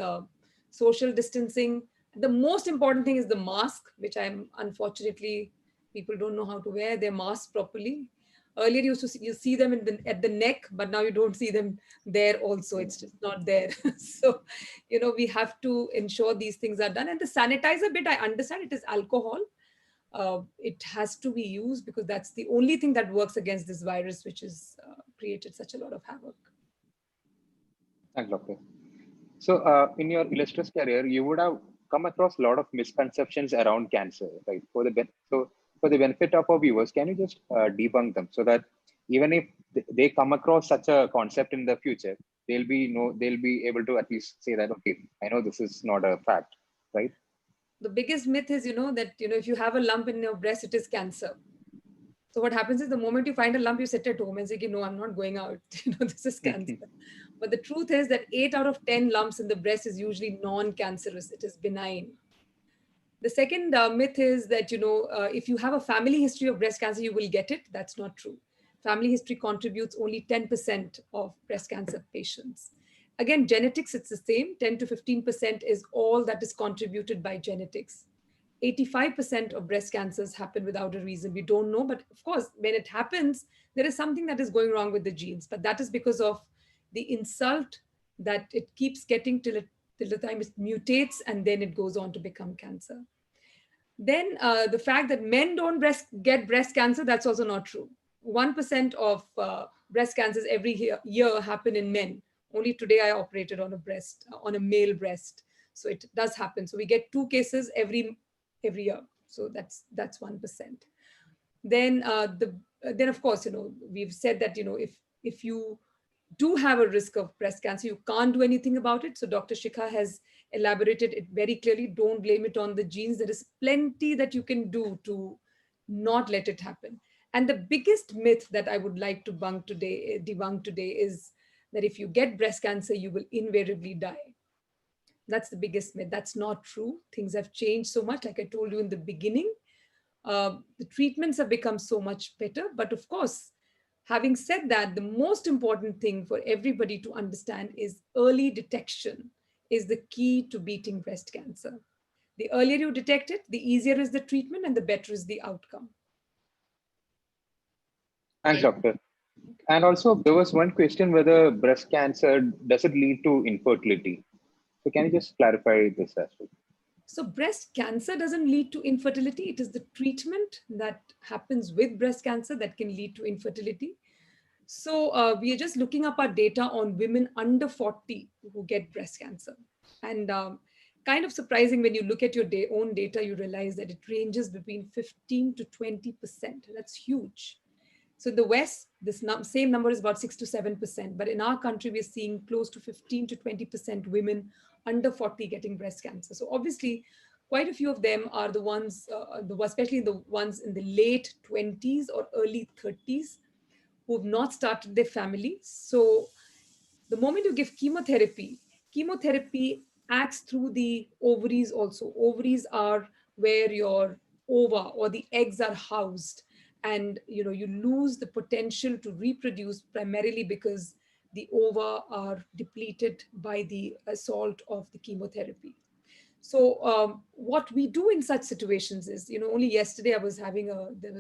social distancing. The most important thing is the mask, which I'm unfortunately, people don't know how to wear their masks properly. Earlier, you see them at the neck, but now you don't see them there also. It's just not there. So, we have to ensure these things are done. And the sanitizer bit, I understand it is alcohol. It has to be used because that's the only thing that works against this virus, which has created such a lot of havoc. Thanks, Doctor. So, in your illustrious career, you would have come across a lot of misconceptions around cancer, right? So, for the benefit of our viewers, can you just debunk them so that even if they come across such a concept in the future, they'll be able to at least say that, okay, I know this is not a fact, right? The biggest myth is, that, if you have a lump in your breast, it is cancer. So what happens is the moment you find a lump, you sit at home and say, no, I'm not going out. This is cancer. But the truth is that 8 out of 10 lumps in the breast is usually non-cancerous. It is benign. The second myth is that, if you have a family history of breast cancer, you will get it. That's not true. Family history contributes only 10% of breast cancer patients. Again, genetics, it's the same. 10 to 15% is all that is contributed by genetics. 85% of breast cancers happen without a reason. We don't know, but of course, when it happens, there is something that is going wrong with the genes. But that is because of the insult that it keeps getting till the time it mutates, and then it goes on to become cancer. Then the fact that men don't get breast cancer, that's also not true. 1% of breast cancers every year happen in men. Only today I operated on a male breast. So it does happen. So we get 2 cases every year. So that's 1%. Then then of course, we've said that, if you do have a risk of breast cancer, you can't do anything about it. So Dr. Shikha has elaborated it very clearly. Don't blame it on the genes. There is plenty that you can do to not let it happen. And the biggest myth that I would like to debunk today is that if you get breast cancer, you will invariably die. That's the biggest myth. That's not true. Things have changed so much. Like I told you in the beginning, the treatments have become so much better. But of course, having said that, the most important thing for everybody to understand is early detection is the key to beating breast cancer. The earlier you detect it, the easier is the treatment and the better is the outcome. Thanks, Doctor. And also, there was one question whether breast cancer, does it lead to infertility? So can you just clarify this as well? So breast cancer doesn't lead to infertility. It is the treatment that happens with breast cancer that can lead to infertility. So we are just looking up our data on women under 40 who get breast cancer. And kind of surprising when you look at your own data, you realize that it ranges between 15 to 20%. That's huge. So in the West, this same number is about 6 to 7%. But in our country, we're seeing close to 15 to 20% women under 40 getting breast cancer. So obviously, quite a few of them are the ones, especially the ones in the late 20s or early 30s, who have not started their family. So the moment you give chemotherapy acts through the ovaries also. Ovaries are where your ova or the eggs are housed, and you lose the potential to reproduce, primarily because the ova are depleted by the assault of the chemotherapy. So what we do in such situations is, only yesterday I was having there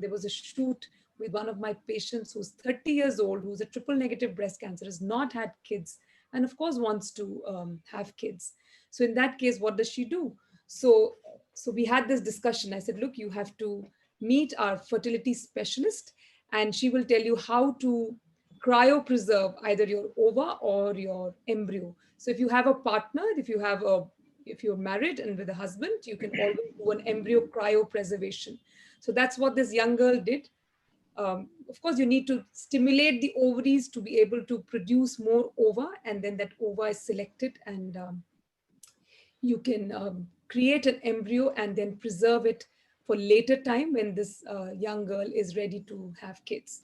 was a shoot with one of my patients who's 30 years old, who's a triple negative breast cancer, has not had kids, and of course wants to have kids. So in that case, what does she do? So we had this discussion. I said, look, you have to meet our fertility specialist, and she will tell you how to cryopreserve either your ova or your embryo. So if you have a partner, if you're married and with a husband, you can always do an embryo cryopreservation. So that's what this young girl did. Of course, you need to stimulate the ovaries to be able to produce more ova, and then that ova is selected, and you can create an embryo and then preserve it for later time when this young girl is ready to have kids.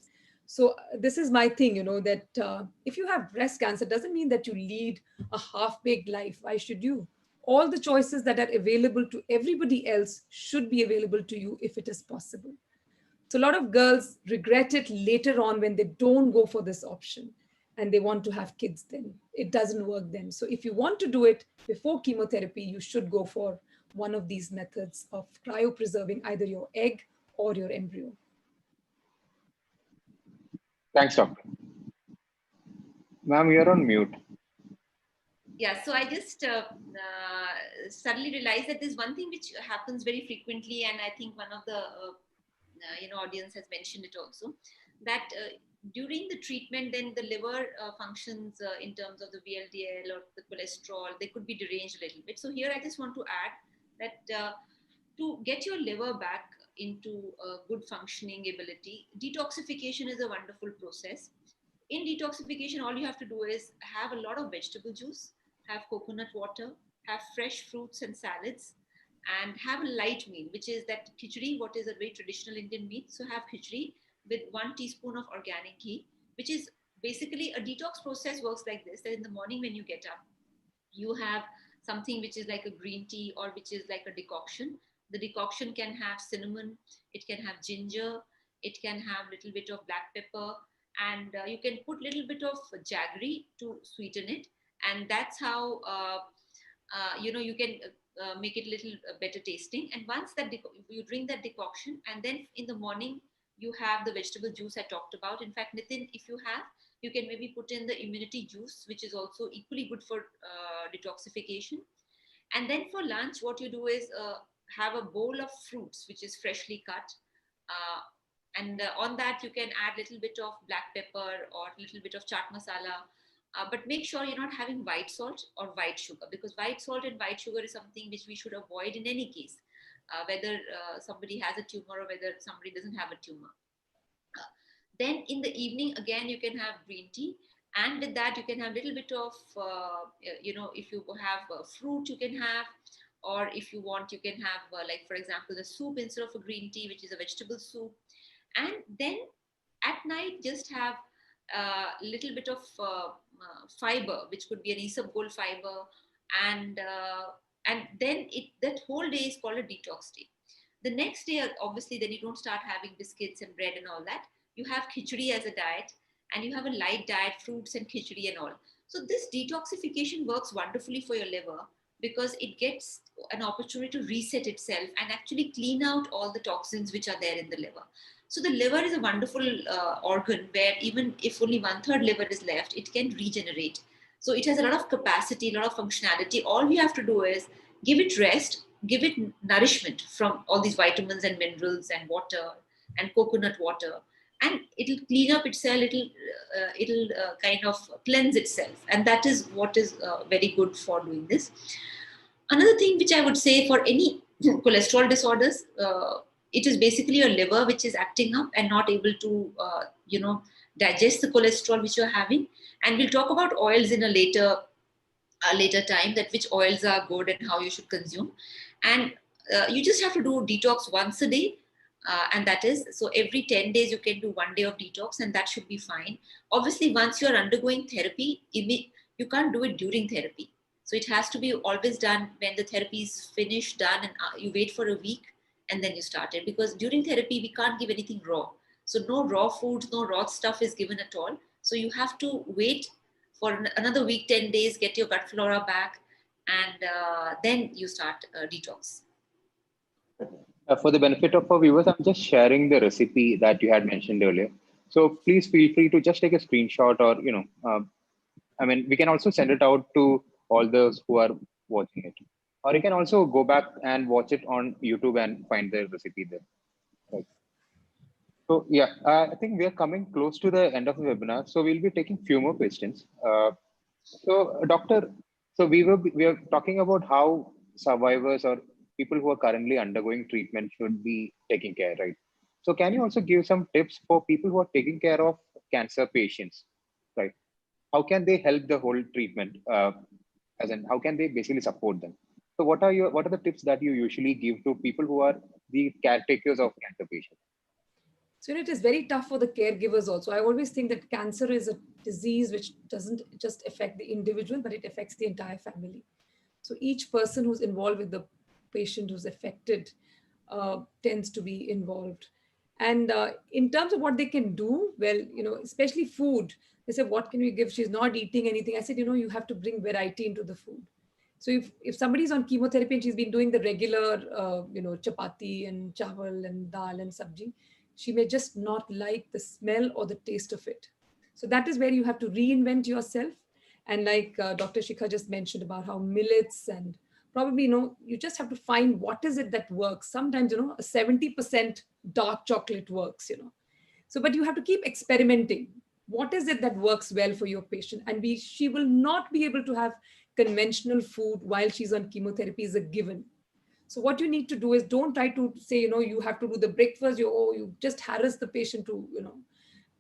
So this is my thing, that if you have breast cancer, doesn't mean that you lead a half-baked life. Why should you? All the choices that are available to everybody else should be available to you if it is possible. So a lot of girls regret it later on when they don't go for this option and they want to have kids then. It doesn't work then. So if you want to do it before chemotherapy, you should go for one of these methods of cryopreserving either your egg or your embryo. Thanks, doctor. Ma'am, you're on mute. Yeah, so I just suddenly realized that there's one thing which happens very frequently, and I think one of the audience has mentioned it also, that during the treatment, then the liver functions in terms of the VLDL or the cholesterol, they could be deranged a little bit. So here I just want to add that to get your liver back into good functioning ability, detoxification is a wonderful process. In detoxification, all you have to do is have a lot of vegetable juice, have coconut water, have fresh fruits and salads, and have a light meal, which is that khichdi, what is a very traditional Indian meal. So have khichdi with 1 teaspoon of organic ghee, which is basically a detox process works like this, that in the morning when you get up, you have something which is like a green tea or which is like a decoction. The decoction can have cinnamon, it can have ginger, it can have a little bit of black pepper, and you can put a little bit of jaggery to sweeten it. And that's how, you can make it a little better tasting. And once that you drink that decoction, and then in the morning, you have the vegetable juice I talked about. In fact, Nitin, if you have, you can maybe put in the immunity juice, which is also equally good for detoxification. And then for lunch, what you do is have a bowl of fruits, which is freshly cut. And on that, you can add a little bit of black pepper or a little bit of chaat masala. But make sure you're not having white salt or white sugar, because white salt and white sugar is something which we should avoid in any case, whether somebody has a tumor or whether somebody doesn't have a tumor. Then in the evening, again, you can have green tea. And with that, you can have a little bit of, if you have fruit, you can have, or if you want, you can have, like, for example, the soup instead of a green tea, which is a vegetable soup. And then at night, just have a little bit of fiber, which could be an isabgol fiber. And then that whole day is called a detox day. The next day, obviously, then you don't start having biscuits and bread and all that. You have khichdi as a diet, and you have a light diet, fruits and khichdi and all. So this detoxification works wonderfully for your liver, because it gets an opportunity to reset itself and actually clean out all the toxins which are there in the liver. So the liver is a wonderful organ where even if only 1/3 liver is left, it can regenerate. So it has a lot of capacity, a lot of functionality. All we have to do is give it rest, give it nourishment from all these vitamins and minerals and water and coconut water, and it'll clean up itself. It'll kind of cleanse itself, and that is what is very good for doing this. Another thing which I would say for any cholesterol disorders, it is basically your liver which is acting up and not able to digest the cholesterol which you're having. And we'll talk about oils in a later time, that which oils are good and how you should consume. And you just have to do detox once a day. And that is, so every 10 days you can do 1 day of detox, and that should be fine. Obviously, once you're undergoing therapy, you can't do it during therapy. So it has to be always done when the therapy is finished, done, and you wait for a week and then you start it. Because during therapy, we can't give anything raw. So no raw foods, no raw stuff is given at all. So you have to wait for another week, 10 days, get your gut flora back, and then you start detox. For the benefit of our viewers, I'm just sharing the recipe that you had mentioned earlier. So please feel free to just take a screenshot, or I mean, we can also send it out to all those who are watching it, or you can also go back and watch it on YouTube and find the recipe there. Right. So yeah, I think we are coming close to the end of the webinar. So we'll be taking few more questions. Doctor, so we are talking about how survivors or people who are currently undergoing treatment should be taking care, right? So can you also give some tips for people who are taking care of cancer patients, right? How can they help the whole treatment? As in, how can they basically support them? So what are the tips that you usually give to people who are the caretakers of cancer patients? So it is very tough for the caregivers also. I always think that cancer is a disease which doesn't just affect the individual, but it affects the entire family. So each person who's involved with the patient who's affected tends to be involved. And in terms of what they can do, well, especially food, they say, what can we give? She's not eating anything. I said, you have to bring variety into the food. So if somebody's on chemotherapy and she's been doing the regular, chapati and chawal and dal and sabji, she may just not like the smell or the taste of it. So that is where you have to reinvent yourself. And like Dr. Shikha just mentioned about how millets and probably, you just have to find what is it that works. Sometimes, a 70% dark chocolate works, So, but you have to keep experimenting. What is it that works well for your patient? And she will not be able to have conventional food while she's on chemotherapy is a given. So what you need to do is don't try to say, you have to do the breakfast. You just harass the patient to,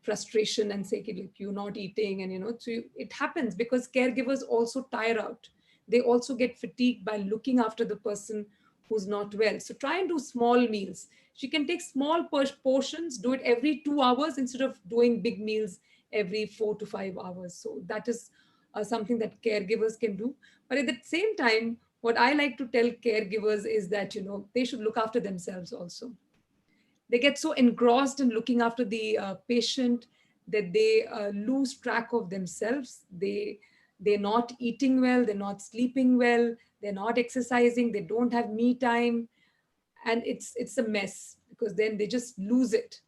frustration and say, look, you're not eating. And, it happens because caregivers also tire out. They also get fatigued by looking after the person who's not well. So try and do small meals. She can take small portions, do it every 2 hours instead of doing big meals every 4 to 5 hours. So that is something that caregivers can do. But at the same time, what I like to tell caregivers is that, they should look after themselves also. They get so engrossed in looking after the patient that they lose track of themselves. They're not eating well, they're not sleeping well, they're not exercising, they don't have me time, and it's a mess because then they just lose it.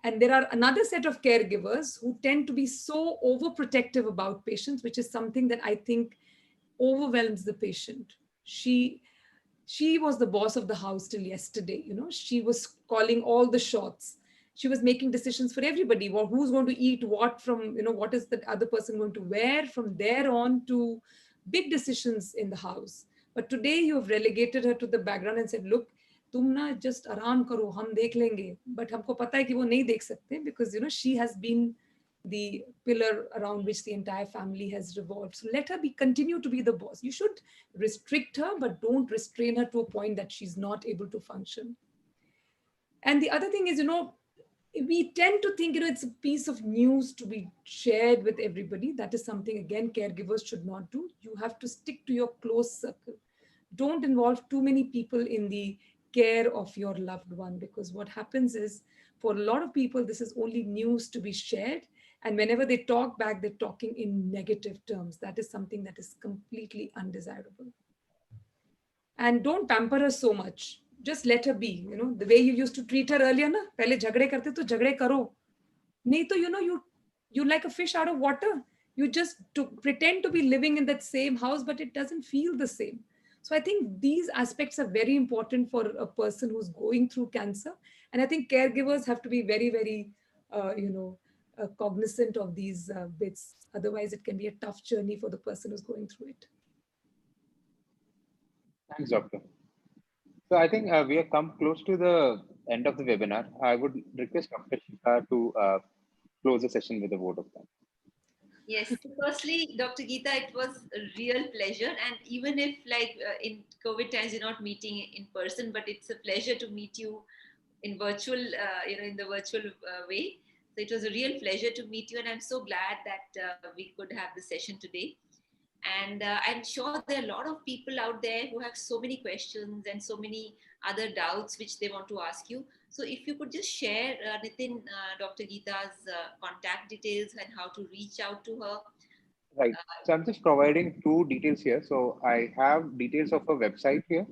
And there are another set of caregivers who tend to be so overprotective about patients, which is something that I think overwhelms the patient. She was the boss of the house till yesterday. She was calling all the shots. She was making decisions for everybody. Well, who's going to eat what from, what is the other person going to wear, from there on to big decisions in the house. But today you have relegated her to the background and said, look, तुम ना just आराम करो, हम देख लेंगे. But हमको पता है कि वो नहीं देख सकते because she has been the pillar around which the entire family has revolved. So let her continue to be the boss. You should restrict her, but don't restrain her to a point that she's not able to function. And the other thing is, we tend to think, it's a piece of news to be shared with everybody. That is something, again, caregivers should not do. You have to stick to your close circle. Don't involve too many people in the care of your loved one, because what happens is, for a lot of people, this is only news to be shared. And whenever they talk back, they're talking in negative terms. That is something that is completely undesirable. And don't pamper her so much. Just let her be. The way you used to treat her earlier, na? Pehle jhagde karte to jhagde karo. Nahi to, you like a fish out of water. You just pretend to be living in that same house, but it doesn't feel the same. So I think these aspects are very important for a person who's going through cancer. And I think caregivers have to be very, very, cognizant of these bits. Otherwise, it can be a tough journey for the person who's going through it. Thanks, Doctor. So I think we have come close to the end of the webinar. I would request Dr. Shikha to close the session with a vote of thanks. Yes. Firstly, Dr. Geeta, it was a real pleasure. And even if in COVID times, you're not meeting in person, but it's a pleasure to meet you in virtual, in the virtual way. So it was a real pleasure to meet you. And I'm so glad that we could have the session today. And I'm sure there are a lot of people out there who have so many questions and so many other doubts which they want to ask you. So if you could just share, Nitin, Dr. Geeta's contact details and how to reach out to her. Right. So I'm just providing two details here. So I have details of a website here.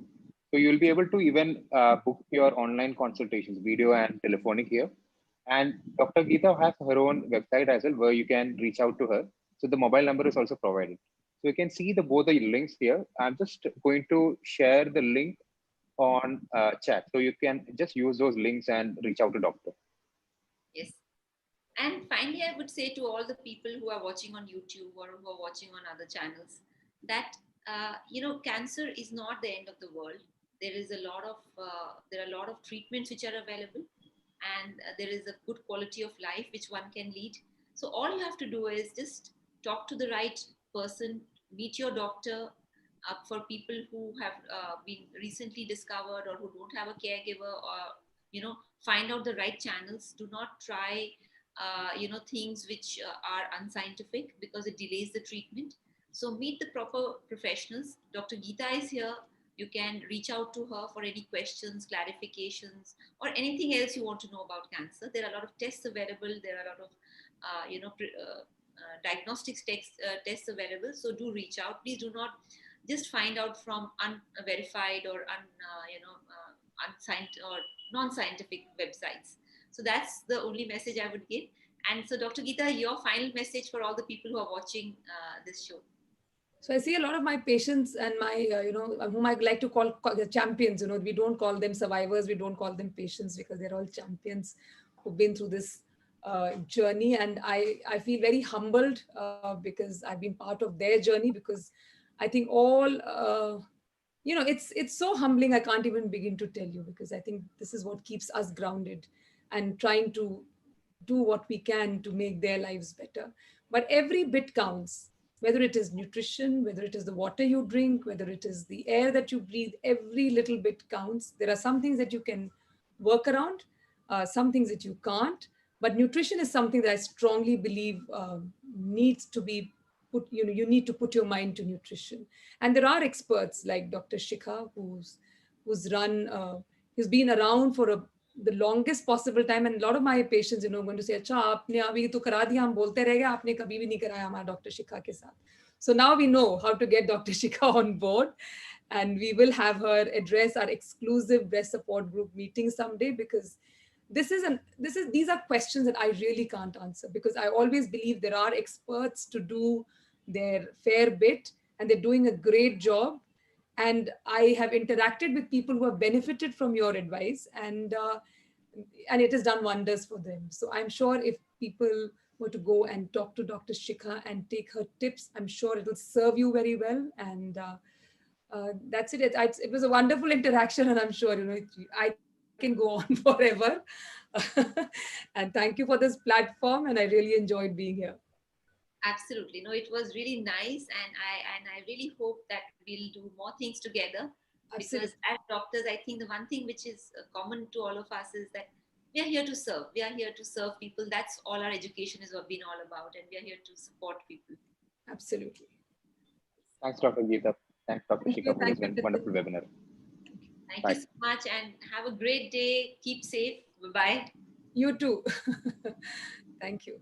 So you'll be able to even book your online consultations, video and telephonic here. And Dr. Geeta has her own website as well, where you can reach out to her. So the mobile number is also provided. So you can see both the links here. I'm just going to share the link on chat. So you can just use those links and reach out to doctor. Yes. And finally, I would say to all the people who are watching on YouTube or who are watching on other channels that cancer is not the end of the world. There is there are a lot of treatments which are available, and there is a good quality of life which one can lead. So all you have to do is just talk to the right person, meet your doctor. For people who have been recently discovered or who don't have a caregiver, or find out the right channels. Do not try things which are unscientific, because it delays the treatment. So meet the proper professionals. Dr. Geeta is here. You can reach out to her for any questions, clarifications, or anything else you want to know about cancer. There are a lot of tests available. There are a lot of diagnostics tests available. So do reach out. Please do not just find out from unverified or unscientific or non-scientific websites. So that's the only message I would give. And so, Dr. Geeta, your final message for all the people who are watching this show. So I see a lot of my patients and my, whom I like to call the champions. We don't call them survivors. We don't call them patients, because they're all champions who've been through this journey. And I feel very humbled because I've been part of their journey, because I think it's so humbling. I can't even begin to tell you, because I think this is what keeps us grounded and trying to do what we can to make their lives better. But every bit counts, whether it is nutrition, whether it is the water you drink, whether it is the air that you breathe. Every little bit counts. There are some things that you can work around, some things that you can't. But nutrition is something that I strongly believe needs to be put. You need to put your mind to nutrition. And there are experts like Dr. Shikha, who's run, who's been around for the longest possible time. And a lot of my patients, going to say, "Acha, aapne abhi to kara diya, hum bolte reh gaye, aapne kabhi bhi nahi karaya hamara Dr. Shikha ke saath." So now we know how to get Dr. Shikha on board, and we will have her address our exclusive breast support group meeting someday, because these are questions that I really can't answer, because I always believe there are experts to do their fair bit, and they're doing a great job. And I have interacted with people who have benefited from your advice, and it has done wonders for them. So I'm sure if people were to go and talk to Dr. Shikha and take her tips, I'm sure it will serve you very well. And that's it. It was a wonderful interaction, and I'm sure I can go on forever. And thank you for this platform, and I really enjoyed being here. Absolutely. No, it was really nice. And I really hope that we'll do more things together. Absolutely. Because as doctors, I think the one thing which is common to all of us is that we are here to serve. We are here to serve people. That's all our education has been all about. And we are here to support people. Absolutely. Thanks, Dr. Geeta. Thanks, Dr. Thank Shikha, you. for this wonderful webinar. Thank Bye. you so much, and have a great day. Keep safe. Bye-bye. You too. Thank you.